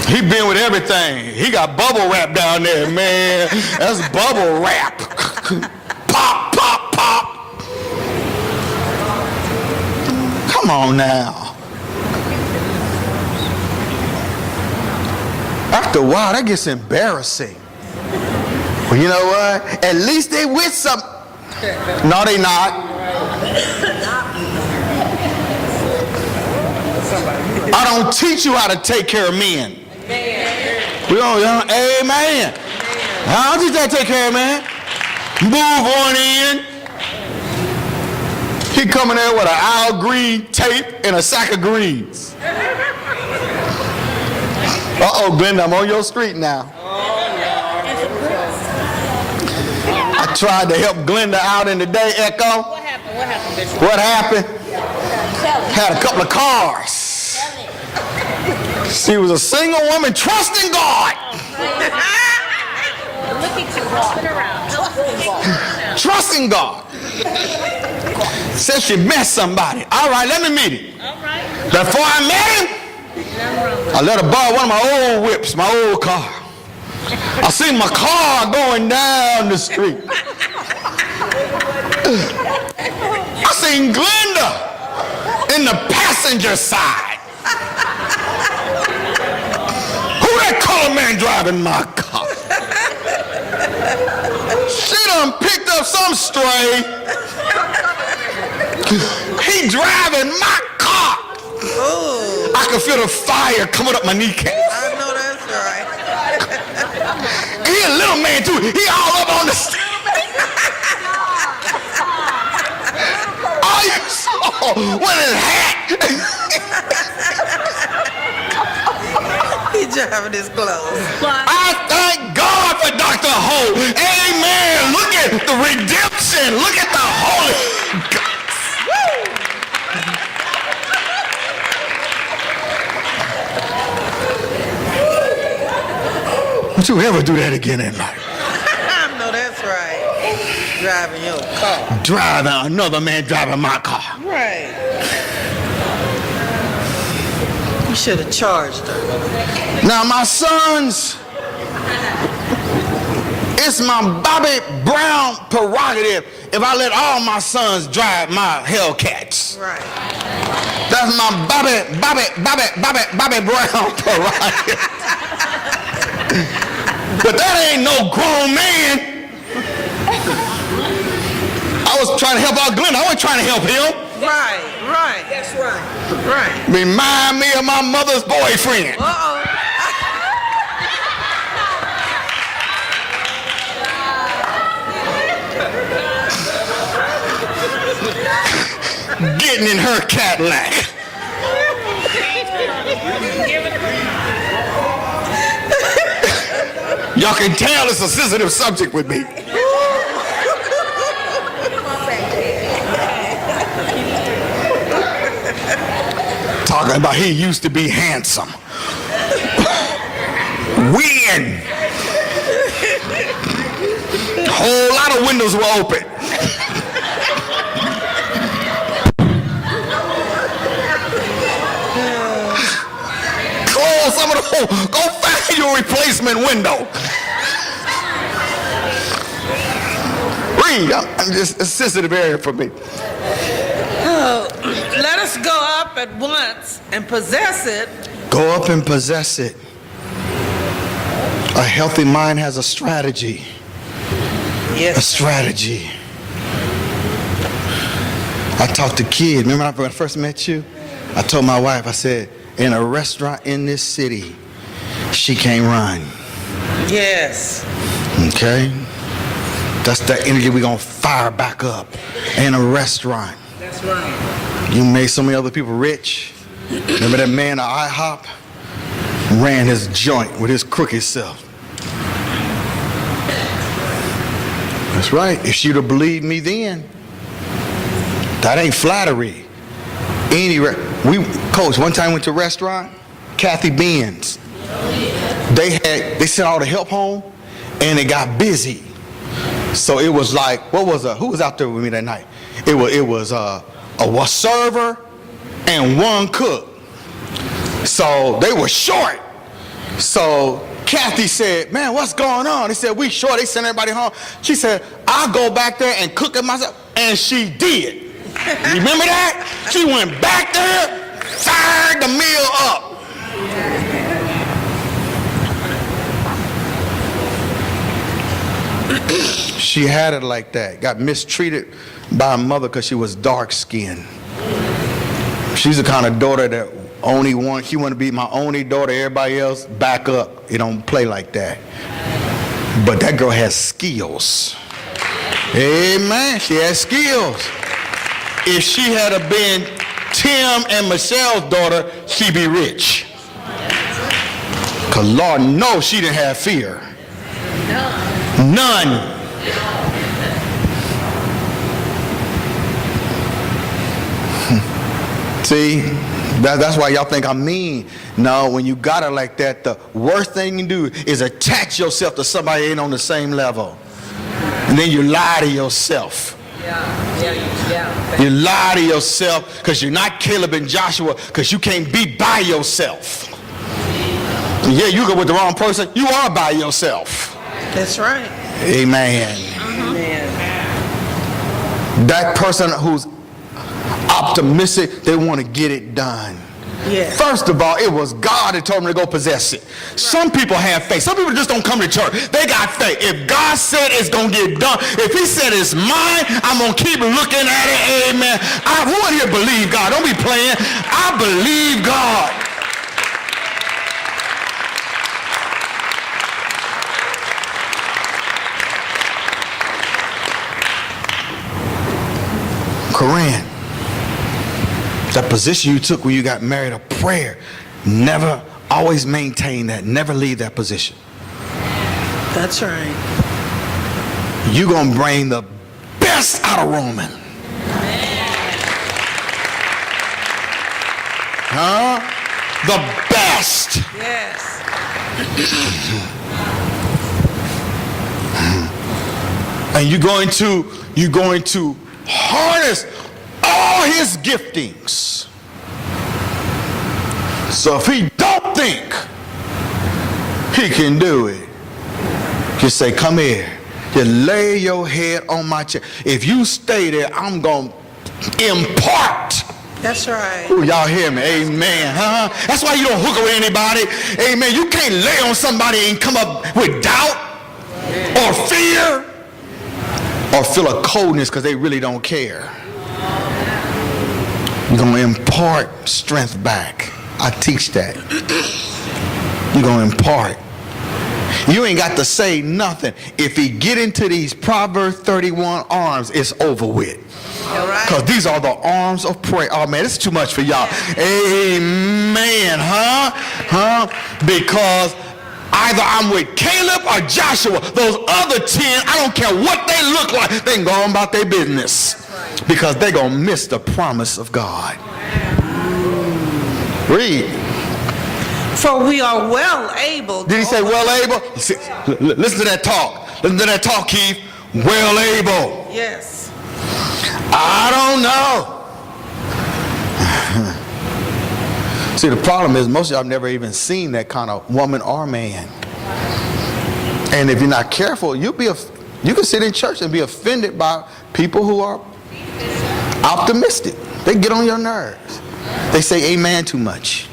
He been with everything. He got bubble wrap down there, man. That's bubble wrap. Pop, pop, pop. Come on now. After a while, that gets embarrassing. Well, you know what? At least they with some. No, they not. I don't teach you how to take care of men. We don't, amen. I don't teach you how to take care of men. Move on in. He coming there with an Al Green tape and a sack of greens. Uh-oh, Glenda, I'm on your street now. I tried to help Glenda out in the day, Echo. What happened, Bishop? What happened? Had a couple of cars. She was a single woman trusting God. Looking to walk around. Trusting God. Said she met somebody. All right, let me meet him. All right. Before I met him, I let her borrow one of my old whips, my old car. I seen my car going down the street. I seen Glenda in the passenger side. Who that color man driving my car? She done picked up some stray. He driving my car. Ooh, I can feel the fire coming up my kneecap. I know that's right. He a little man too. He all up on the Oh, you saw with his hat. He driving his clothes. I thank God for Dr. Ho. Amen. Look the redemption. Look at the Holy Ghost. Don't you ever do that again in life. I know that's right. Driving your car. Driving another man driving my car. Right. You should have charged her. Now my sons, it's my Bobby Brown prerogative if I let all my sons drive my Hellcats. Right. That's my Bobby Brown prerogative. But that ain't no grown man. I was trying to help out Glenn. I wasn't trying to help him. Right. That's right. Right. Remind me of my mother's boyfriend. Uh-oh. Getting in her Cadillac. Y'all can tell it's a sensitive subject with me. Talking about he used to be handsome. When? Whole lot of windows were open. Close some of the hole. Go find your replacement window. Read. I'm just a sensitive area for me. Oh, let us go up at once and possess it. Go up and possess it. A healthy mind has a strategy. Yes. A strategy. I talked to kids. Remember when I first met you? I told my wife, I said, in a restaurant in this city, she can't run. Yes. Okay? That's the energy we're going to fire back up in a restaurant. That's right. You made so many other people rich. Remember that man at IHOP? Ran his joint with his crooked self. That's right. If she'd have believed me then, that ain't flattery. Coach, one time went to a restaurant, Kathy Benz. They sent all the help home, and it got busy. So it was like, who was out there with me that night? It was a server and one cook. So they were short. So Kathy said, man, what's going on? They said, we short. They sent everybody home. She said, I'll go back there and cook it myself. And she did. You remember that? She went back there, fired the meal up. She had it like that. Got mistreated by her mother because she was dark-skinned. She's the kind of daughter that she want to be my only daughter. Everybody else, back up. It don't play like that. But that girl has skills. Amen. She has skills. If she had been Tim and Michelle's daughter, she'd be rich. Because Lord knows she didn't have fear. None. See, that's why y'all think I'm mean. No, when you got it like that, the worst thing you can do is attach yourself to somebody who ain't on the same level. And then you lie to yourself. Yeah. You lie to yourself because you're not Caleb and Joshua, because you can't be by yourself. Yeah, you go with the wrong person, you are by yourself. That's right. Amen. Amen. That person who's optimistic, they want to get it done. Yeah. First of all, it was God that told them to go possess it. Some people have faith. Some people just don't come to church. They got faith. If God said it's going to get done, if he said it's mine, I'm going to keep looking at it. Amen. Who in here believe God? Don't be playing. I believe God. Corinne, that position you took when you got married, a prayer, never, always maintain that. Never leave that position. That's right. you're going to bring the best out of Roman. Huh? The best. Yes. And you're going to harness all his giftings. So if he don't think he can do it, just say, come here. Just lay your head on my chest. If you stay there, I'm going to impart. That's right. Ooh, y'all hear me? Amen. Huh? That's why you don't hook up with anybody. Amen. You can't lay on somebody and come up with doubt or fear or feel a coldness because they really don't care. You're going to impart strength back. I teach that. You're going to impart. You ain't got to say nothing. If he get into these Proverbs 31 arms, it's over with. Because these are the arms of prayer. Oh man, this is too much for y'all. Amen. Huh? Because either I'm with Caleb or Joshua. Those other 10, I don't care what they look like, they can go on about their business. Because they're going to miss the promise of God. Read. For we are well able. Did he say well able? Listen to that talk. Listen to that talk, Keith. Well able. Yes. I don't know. See, the problem is most of y'all have never even seen that kind of woman or man. And if you're not careful, you can sit in church and be offended by people who are optimistic. They get on your nerves. They say amen too much.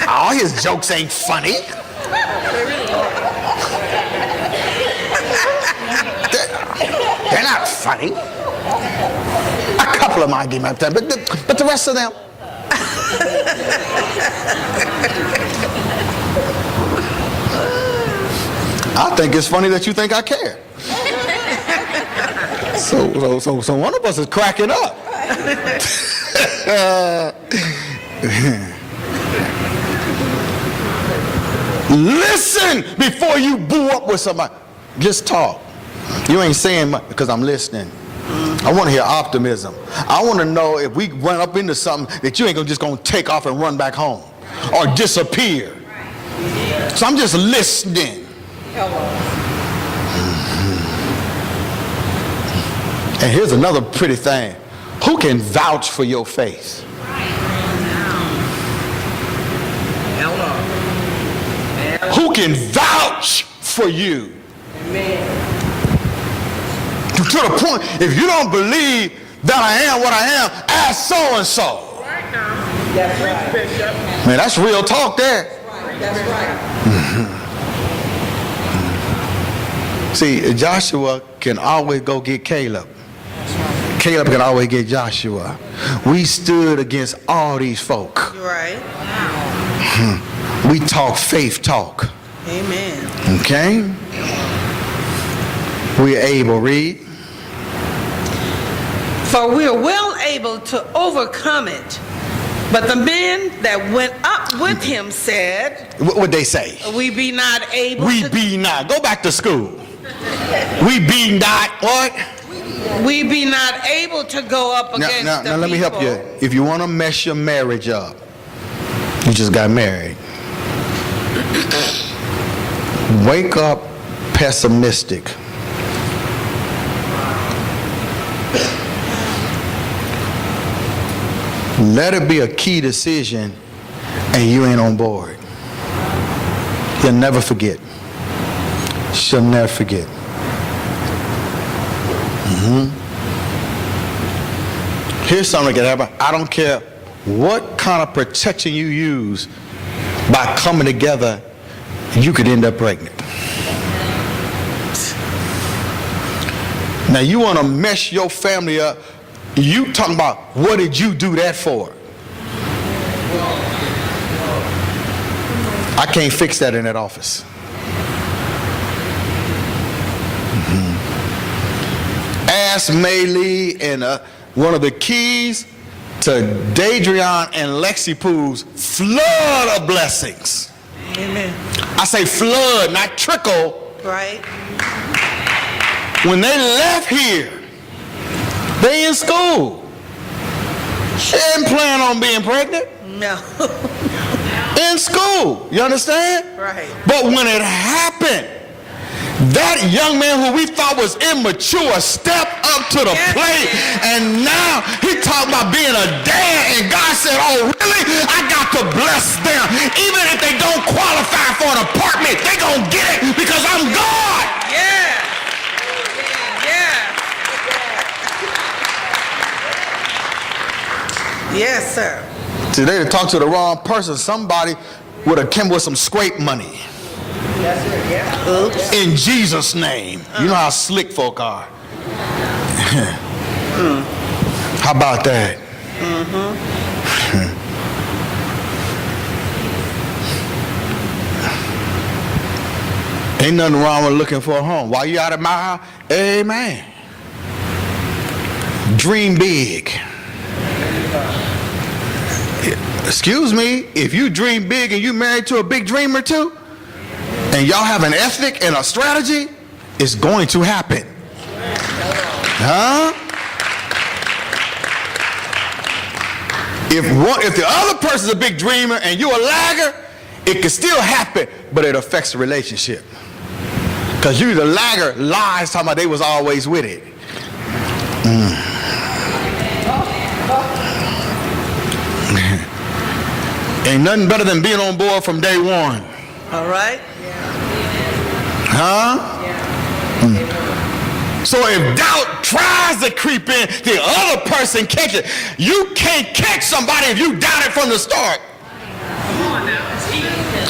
All his jokes ain't funny. They're not funny. A couple of them I give my time, but the rest of them. I think it's funny that you think I care. So one of us is cracking up. Listen before you boo up with somebody. Just talk. You ain't saying much because I'm listening. I want to hear optimism. I want to know if we run up into something that you ain't just going to take off and run back home or disappear. So I'm just listening. And here's another pretty thing. Who can vouch for your faith? Who can vouch for you? To the point, if you don't believe that I am what I am, ask so and so. That's right. Man, that's real talk there. That's right. See, Joshua can always go get Caleb. Caleb can always get Joshua. We stood against all these folk. You're right. We talk faith talk. Amen. Okay? We're able, read. For we are well able to overcome it. But the men that went up with him said, What would they say? we be not able We to... be not. Go back to school. We be not what? We be not able to go up against the Now let me help you. people. If you want to mess your marriage up, you just got married. Wake up pessimistic. Let it be a key decision and you ain't on board. You'll never forget. She'll never forget. Here's something that can happen. I don't care what kind of protection you use, by coming together, you could end up pregnant. Now you want to mess your family up. You talking about what did you do that for? I can't fix that in that office. Ask Maylee, and one of the keys to Dadrian and Lexi Poo's flood of blessings. Amen. I say flood, not trickle. Right. When they left here, they in school. She didn't plan on being pregnant. No. In school, you understand? Right. But when it happened, that young man who we thought was immature stepped up to the plate, and now he talking about being a dad, and God said, oh really? I got to bless them. Even if they don't qualify for an apartment, they gonna get it because I'm God. Yeah. Yeah. Yes, sir. See, they talked to the wrong person. Somebody would have come with some scrape money. Oops. In Jesus' name. You know how slick folk are. How about that? Ain't nothing wrong with looking for a home. While you out of my house, amen. Dream big. Excuse me, if you dream big and you married to a big dreamer too, and y'all have an ethic and a strategy, it's going to happen. Huh? If the other person's a big dreamer and you're a lagger, it can still happen, but it affects the relationship. Because you, the lagger, lies talking about they was always with it. Ain't nothing better than being on board from day one. All right. Huh? So if doubt tries to creep in, the other person catch it. You can't catch somebody if you doubt it from the start.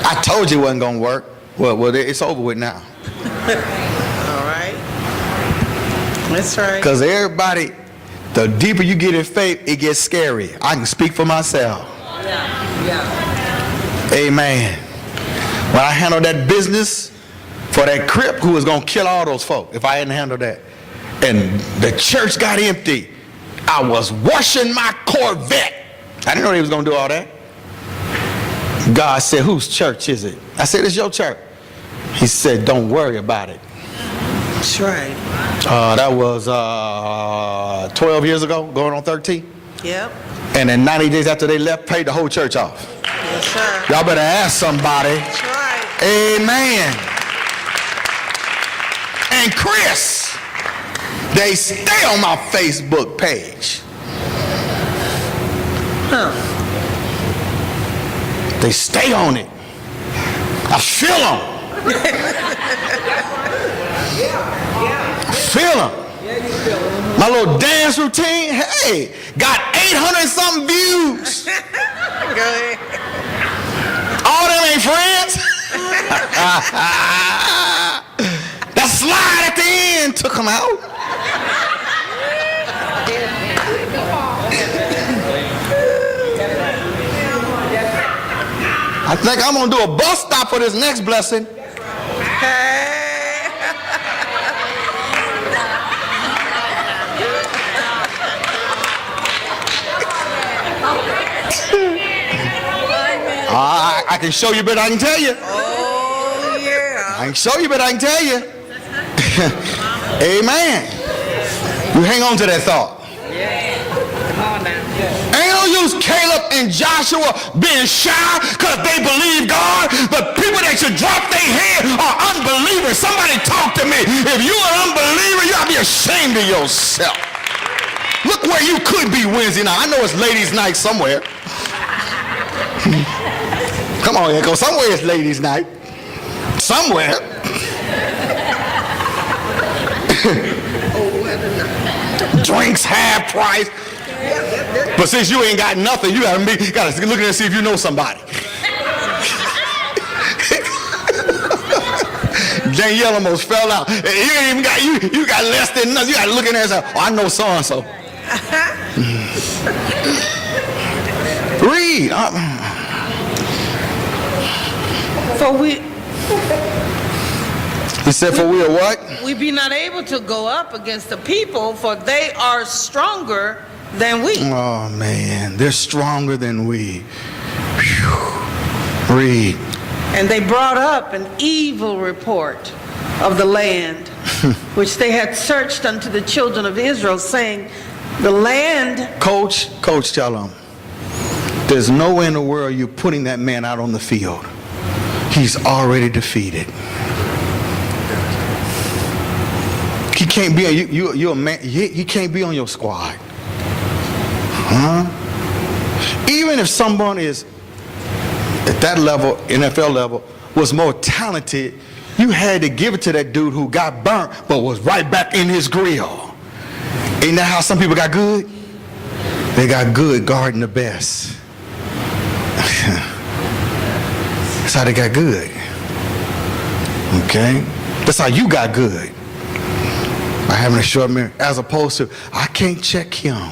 I told you it wasn't going to work. Well, it's over with now. All right. That's right. Because everybody, the deeper you get in faith, it gets scary. I can speak for myself. Amen. When I handled that business for that crip who was going to kill all those folk if I hadn't handled that, and the church got empty, I was washing my Corvette. I didn't know he was going to do all that. God said, whose church is it? I said, it's your church. He said, don't worry about it. That's right. That was 12 years ago, going on 13. Yep. And then 90 days after they left, paid the whole church off. Yes, sir. Y'all better ask somebody. That's right. Amen. And Chris, they stay on my Facebook page. Huh. They stay on it. I feel them. I feel them. My little dance routine, hey, got 800 something views. Go ahead. All them ain't friends. That slide at the end took them out. I think I'm going to do a bus stop for this next blessing. Hey. I can show you, but I can tell you. Oh, yeah. I can show you, but I can tell you. Amen. You hang on to that thought. Ain't no use Caleb and Joshua being shy because they believe God, but people that should drop their head are unbelievers. Somebody talk to me. If you're an unbeliever, you ought to be ashamed of yourself. Look where you could be Wednesday night. I know it's ladies' night somewhere. Come on, Echo. Somewhere it's ladies' night. Somewhere. Drinks half price. But since you ain't got nothing, you gotta look at it and see if you know somebody. Danielle almost fell out. You ain't even got you got less than nothing. You gotta look in there and say, oh, I know so and so. Read. For we He said, for we are what? we be not able to go up against the people, for they are stronger than we. Oh man, they're stronger than we. Whew. Read. And they brought up an evil report of the land, which they had searched unto the children of Israel, saying, the land. Coach, tell them, there's no way in the world you're putting that man out on the field. He's already defeated. He can't be you're a man. He can't be on your squad. Even if someone is at that level, NFL level, was more talented, you had to give it to that dude who got burnt but was right back in his grill. Ain't that how some people got good? They got good guarding the best. That's how they got good. Okay? That's how you got good. By having a short memory, as opposed to, I can't check him.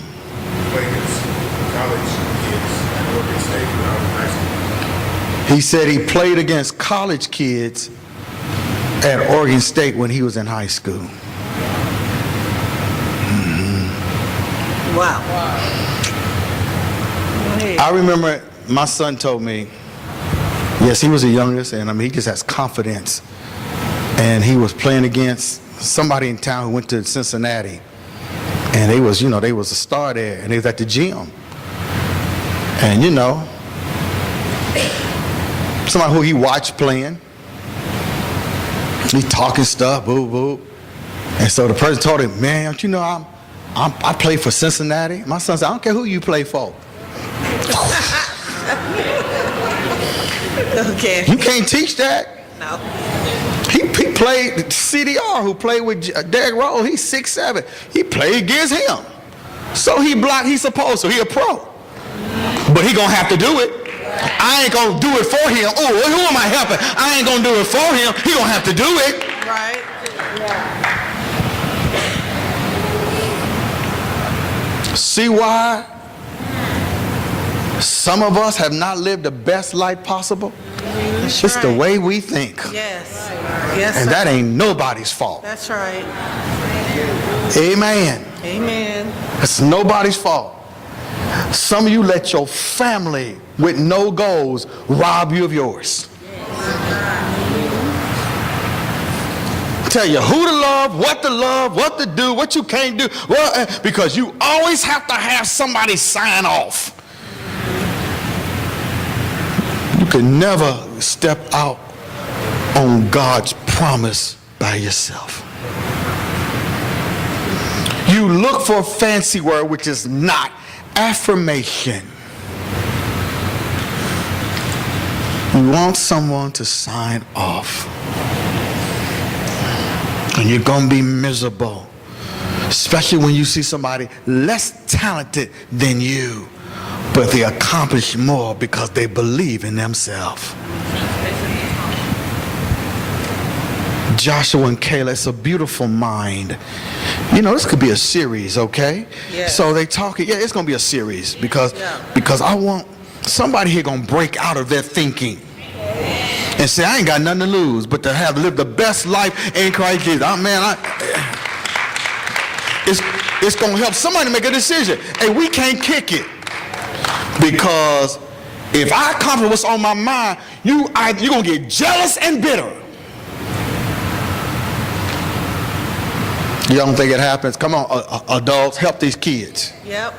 He said he played against college kids at Oregon State when he was in high school. Wow. I remember my son told me, yes, he was the youngest, and I mean, he just has confidence. And he was playing against somebody in town who went to Cincinnati. And they was a star there, and they was at the gym. And somebody who he watched playing, he talking stuff, boo boo. And so the person told him, man, don't you know I play for Cincinnati? My son said, I don't care who you play for. Okay. You can't teach that. No. He played CDR, who played with Derrick Rose. He's 6'7". He played against him. So he blocked, he's supposed to. He a pro. But he gonna have to do it. I ain't gonna do it for him. Oh, who am I helping? I ain't gonna do it for him. He gonna have to do it. Right. See why some of us have not lived the best life possible? That's It's right. the way we think. Yes. Yes. And sir. that ain't nobody's fault. That's right. Amen. Amen. It's nobody's fault. Some of you let your family with no goals rob you of yours. Tell you who to love, what to do, what you can't do. Well, because you always have to have somebody sign off. You can never step out on God's promise by yourself. You look for a fancy word, which is not affirmation. You want someone to sign off. And you're going to be miserable. Especially when you see somebody less talented than you, but they accomplish more because they believe in themselves. Joshua and Caleb, it's a beautiful mind. This could be a series, okay? Yeah. So they talk, it's going to be a series because I want somebody here going to break out of their thinking and say, I ain't got nothing to lose but to have lived the best life in Christ Jesus. It's going to help somebody make a decision. Hey, we can't kick it. Because if I accomplish what's on my mind, you're going to get jealous and bitter. You don't think it happens? Come on, adults, help these kids. Yep.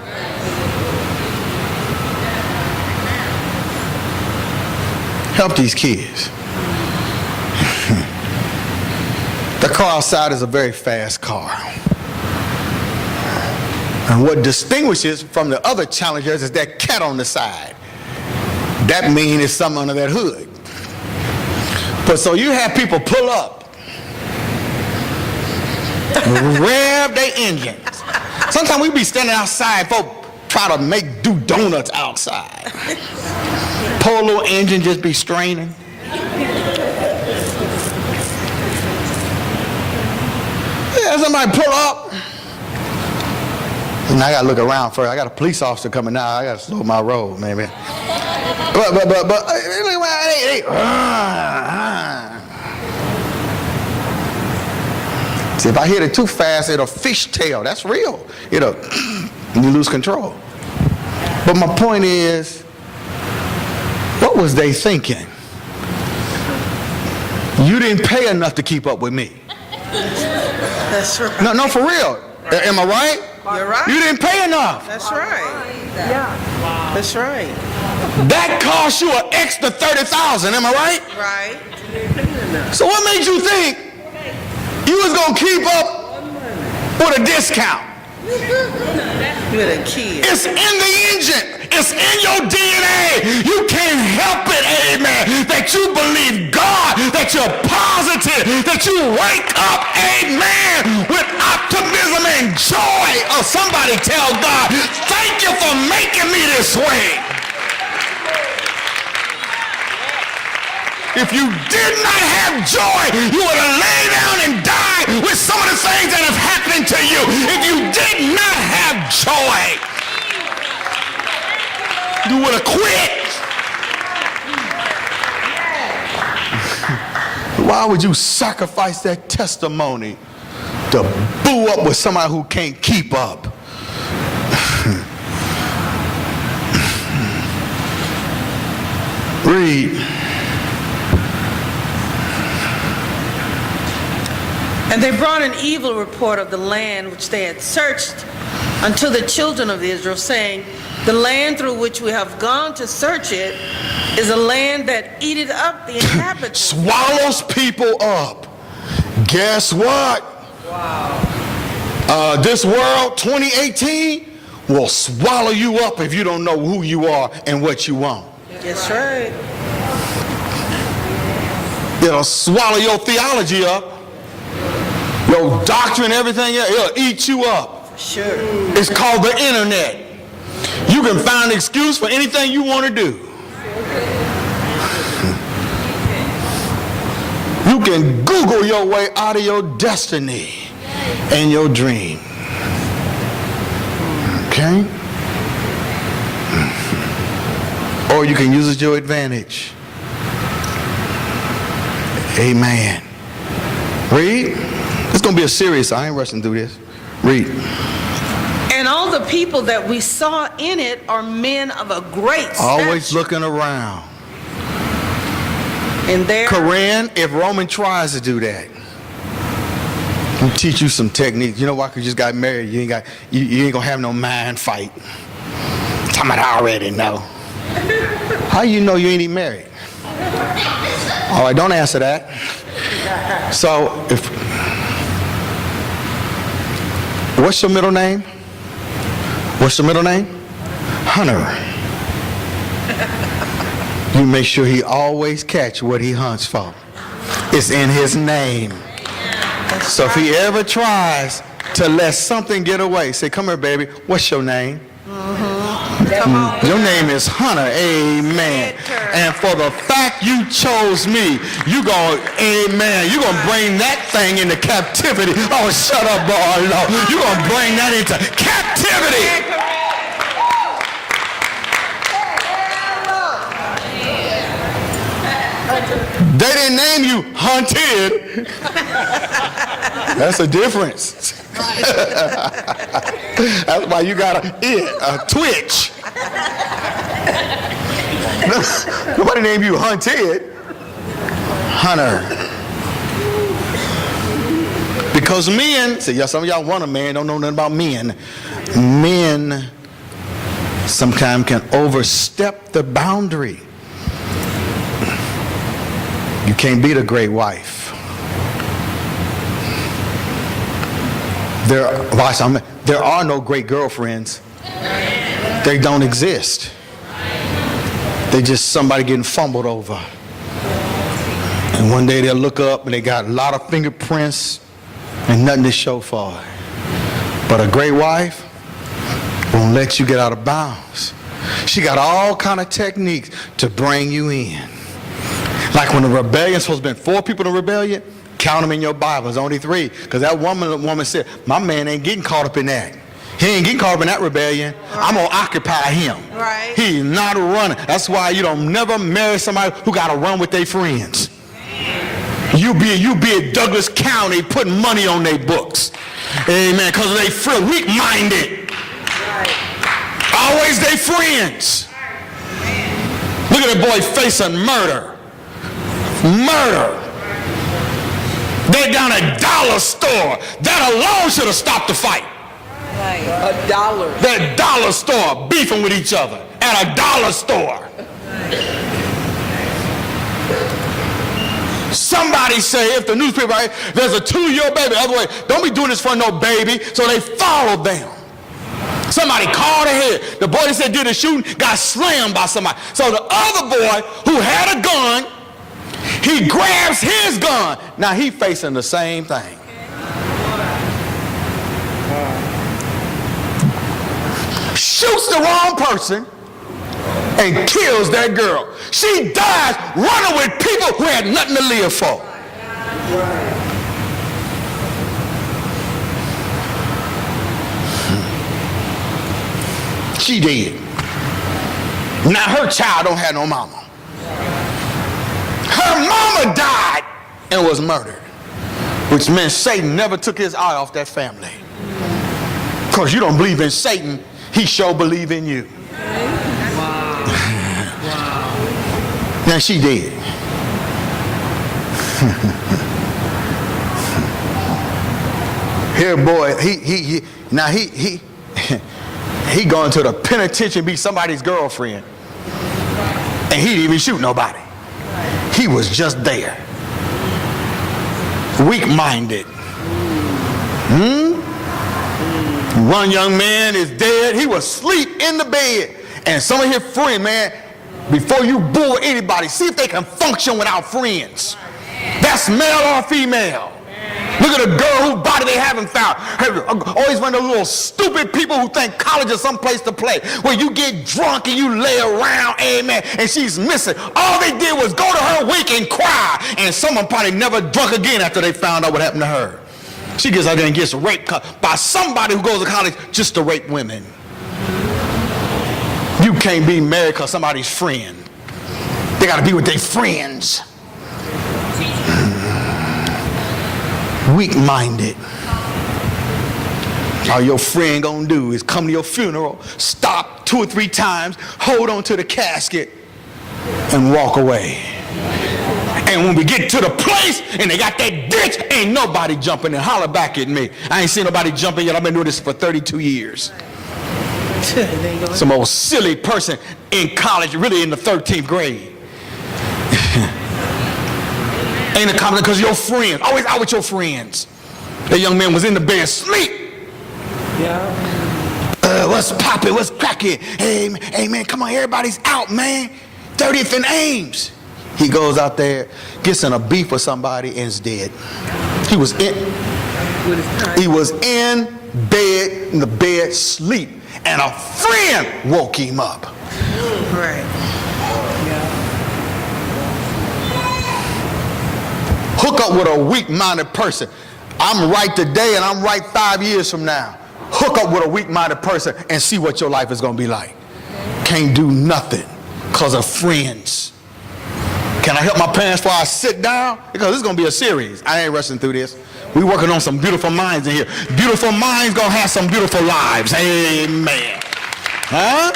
Help these kids. The car outside is a very fast car. And what distinguishes from the other Challengers is that cat on the side. That means it's something under that hood. But so you have people pull up, rev their engines. Sometimes we be standing outside, folk try to do donuts outside. Poor little engine just be straining. Yeah, somebody pull up. And I gotta look around first. I got a police officer coming now. I gotta slow my road, maybe. But see, if I hit it too fast, it'll fishtail. That's real. You lose control. But my point is, what was they thinking? You didn't pay enough to keep up with me. That's right. No, for real. Am I right? You're right. You didn't pay enough. That's right. Yeah. That's right. That cost you an extra $30,000. Am I right? Right. So what made you think you was gonna keep up with a discount? You're the kid. It's in the engine. It's in your DNA. You can't help it, amen, that you believe God, that you're positive, that you wake up, amen, with optimism and joy. Or somebody tell God, thank you for making me this way. If you did not have joy, you would have laid down and died with some of the things that have happened to you. If you did not have joy, you would have quit. Why would you sacrifice that testimony to boo up with somebody who can't keep up? Read. And they brought an evil report of the land which they had searched unto the children of Israel, saying, the land through which we have gone to search it is a land that eateth up the inhabitants. Swallows people up. Guess what? Wow. This world, 2018, will swallow you up if you don't know who you are and what you want. That's right. It'll swallow your theology up. Your doctrine, everything else, it'll eat you up. Sure. It's called the internet. You can find an excuse for anything you want to do. You can Google your way out of your destiny and your dream. Okay? Or you can use it to your advantage. Amen. Read. It's going to be a series, so I ain't rushing through this. Read. And all the people that we saw in it are men of a great stature. Always looking around. And there, Koran, if Roman tries to do that, he'll teach you some techniques. You know why? Because you just got married. You ain't going to have no mind fight. Talking about I already know. How you know you ain't even married? All right, don't answer that. So, what's your middle name? What's your middle name? Hunter. You make sure he always catch what he hunts for. It's in his name. So if he ever tries to let something get away, say, come here, baby. What's your name? Come on. Your name is Hunter. Amen. And for the fact you chose me, you going, amen, you're going to bring that thing into captivity. Oh, shut up, Barlowe. You're going to bring that into captivity. They didn't name you Hunted. That's a difference. That's why you got a twitch. Nobody named you Hunted. Hunter. Because men, see, some of y'all want a man, don't know nothing about men. Men sometimes can overstep the boundary. You can't beat a great wife. There are no great girlfriends. They don't exist. They just somebody getting fumbled over. And one day they'll look up and they got a lot of fingerprints and nothing to show for it. But a great wife won't let you get out of bounds. She got all kind of techniques to bring you in. Like when the rebellion, supposed to have been 4 people in the rebellion, count them in your Bible. It's only 3. Because that woman said, my man ain't getting caught up in that. He ain't getting caught up in that rebellion. Right. I'm going to occupy him. Right. He's not running. That's why you don't never marry somebody who got to run with their friends. You be at Douglas County putting money on their books. Amen. Because they feel weak-minded. Right. Always they friends. Look at that boy facing murder. Murder. They're down at dollar store. That alone should have stopped the fight. $1. That dollar store beefing with each other at a dollar store. Somebody say, if the newspaper, right, there's a 2-year-old baby. Other way, don't be doing this for no baby. So they followed them. Somebody called ahead. The boy that said did the shooting got slammed by somebody. So the other boy who had a gun, he grabs his gun. Now he facing the same thing. Shoots the wrong person and kills that girl. She dies running with people who had nothing to live for. She did. Now her child don't have no mama. Her mama died and was murdered, which meant Satan never took his eye off that family. Because you don't believe in Satan, he sure believe in you. Now she did. Here, boy, he going to the penitentiary to be somebody's girlfriend, and he didn't even shoot nobody. He was just there, weak-minded. One young man is dead. He was asleep in the bed, and some of his friends, man, before you bore anybody, see if they can function without friends. That's male or female. Look at a girl whose body they haven't found. Always one of those little stupid people who think college is someplace to play, where you get drunk and you lay around, amen, and she's missing. All they did was go to her wake and cry, and someone probably never drunk again after they found out what happened to her. She gets out there and gets raped by somebody who goes to college just to rape women. You can't be married because somebody's friend. They got to be with their friends. Weak-minded. All your friend gonna do is come to your funeral, stop 2 or 3 times, hold on to the casket, and walk away. And when we get to the place and they got that ditch, ain't nobody jumping and holler back at me. I ain't seen nobody jumping yet. I've been doing this for 32 years. Some old silly person in college, really in the 13th grade. Ain't a comment because your friends, always out with your friends. That young man was in the bed asleep. Yeah. What's poppin'? What's cracking? Hey man, come on, everybody's out, man. 30th and Ames. He goes out there, gets in a beef with somebody, and is dead. He was in bed, in the bed, sleep, and a friend woke him up. Right. Hook up with a weak-minded person. I'm right today and I'm right 5 years from now. Hook up with a weak-minded person and see what your life is going to be like. Can't do nothing because of friends. Can I help my parents before I sit down? Because this is going to be a series. I ain't rushing through this. We're working on some beautiful minds in here. Beautiful minds going to have some beautiful lives. Amen. Huh?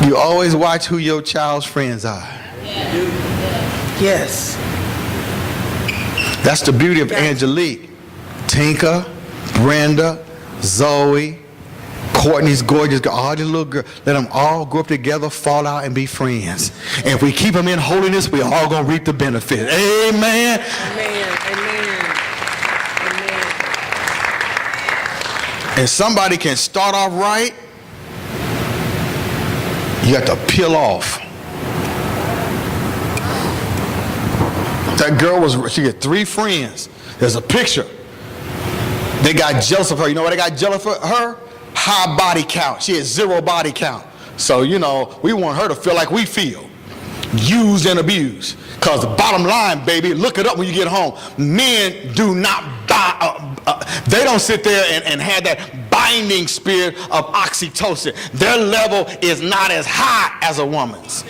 You always watch who your child's friends are. Yes. That's the beauty of Angelique. Tinka, Brenda, Zoe, Courtney's gorgeous girl, all these little girls. Let them all grow up together, fall out, and be friends. And if we keep them in holiness, we all going to reap the benefit. Amen. Amen. Amen. Amen. And somebody can start off right, you have to peel off. That girl she had 3 friends. There's a picture. They got jealous of her. You know why they got jealous of her? High body count. She had 0 body count. So, you know, we want her to feel like we feel. Used and abused. Because the bottom line, baby, look it up when you get home. Men do not they don't sit there and have that binding spirit of oxytocin. Their level is not as high as a woman's.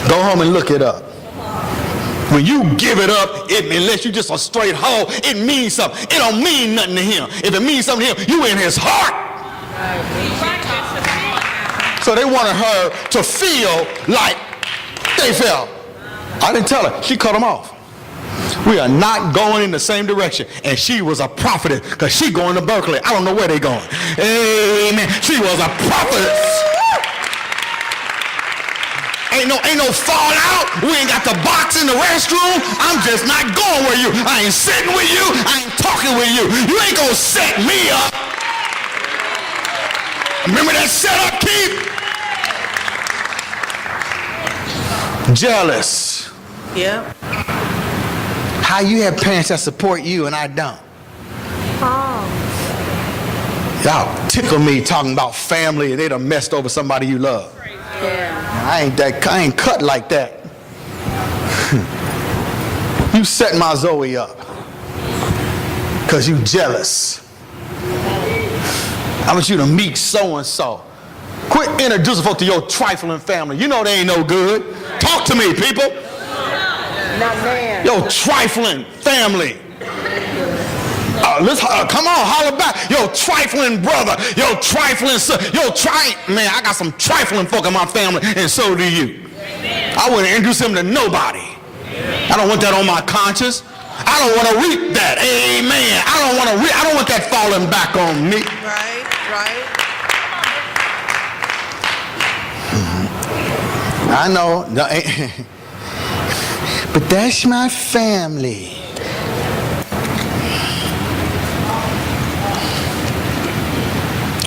Go home and look it up. When you give it up, unless you just a straight hoe, it means something. It don't mean nothing to him. If it means something to him, you in his heart. So they wanted her to feel like they felt. I didn't tell her. She cut them off. We are not going in the same direction. And she was a prophetess because she going to Berkeley. I don't know where they going. Amen. She was a prophetess. Ain't no fallout. We ain't got the box in the restroom. I'm just not going with you. I ain't sitting with you. I ain't talking with you. You ain't gonna set me up. Remember that setup, Keith? Jealous. Yeah. How you have parents that support you and I don't. Y'all tickle me talking about family and they done messed over somebody you love. Yeah. I ain't cut like that. You set my Zoe up because you jealous. I want you to meet so-and-so. Quit introducing folks to your trifling family. You know they ain't no good. Talk to me, people. Not man. Your trifling family. Come on, holler back. Your trifling brother, your trifling son, man, I got some trifling folk in my family, and so do you. I wouldn't introduce him to nobody. I don't want that on my conscience. I don't want to reap that. Amen. I don't want that falling back on me. Right. I know. But that's my family.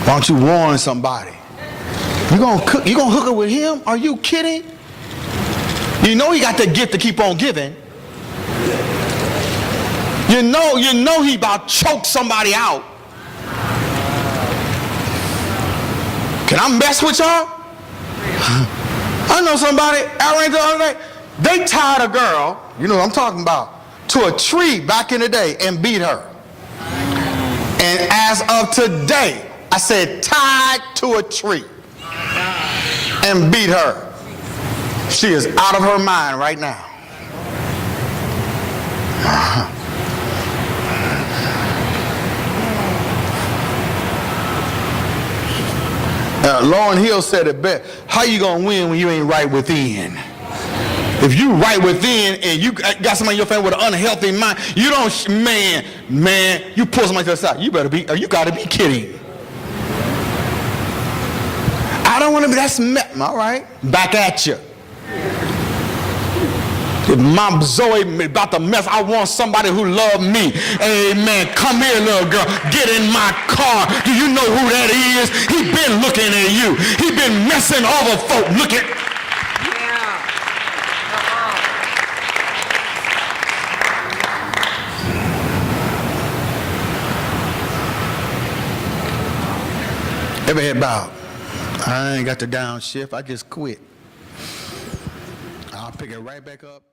Why don't you warn somebody? You gonna hook up with him? Are you kidding? You know he got the gift to keep on giving. You know he about to choke somebody out. Can I mess with y'all? I know somebody, I ran the other day, they tied a girl, you know what I'm talking about, to a tree back in the day and beat her. And as of today, I said tied to a tree and beat her. She is out of her mind right now. Lauryn Hill said it best. How you gonna win when you ain't right within? If you right within and you got somebody in your family with an unhealthy mind, you don't, man, you pull somebody to the side. You gotta be kidding. I don't want to be, all right, back at you. If my Zoe about to mess, I want somebody who love me. Amen. Come here, little girl. Get in my car. Do you know who that is? He been looking at you. He been messing over folk. Look at. Every head bowed. I ain't got the downshift. I just quit. I'll pick it right back up.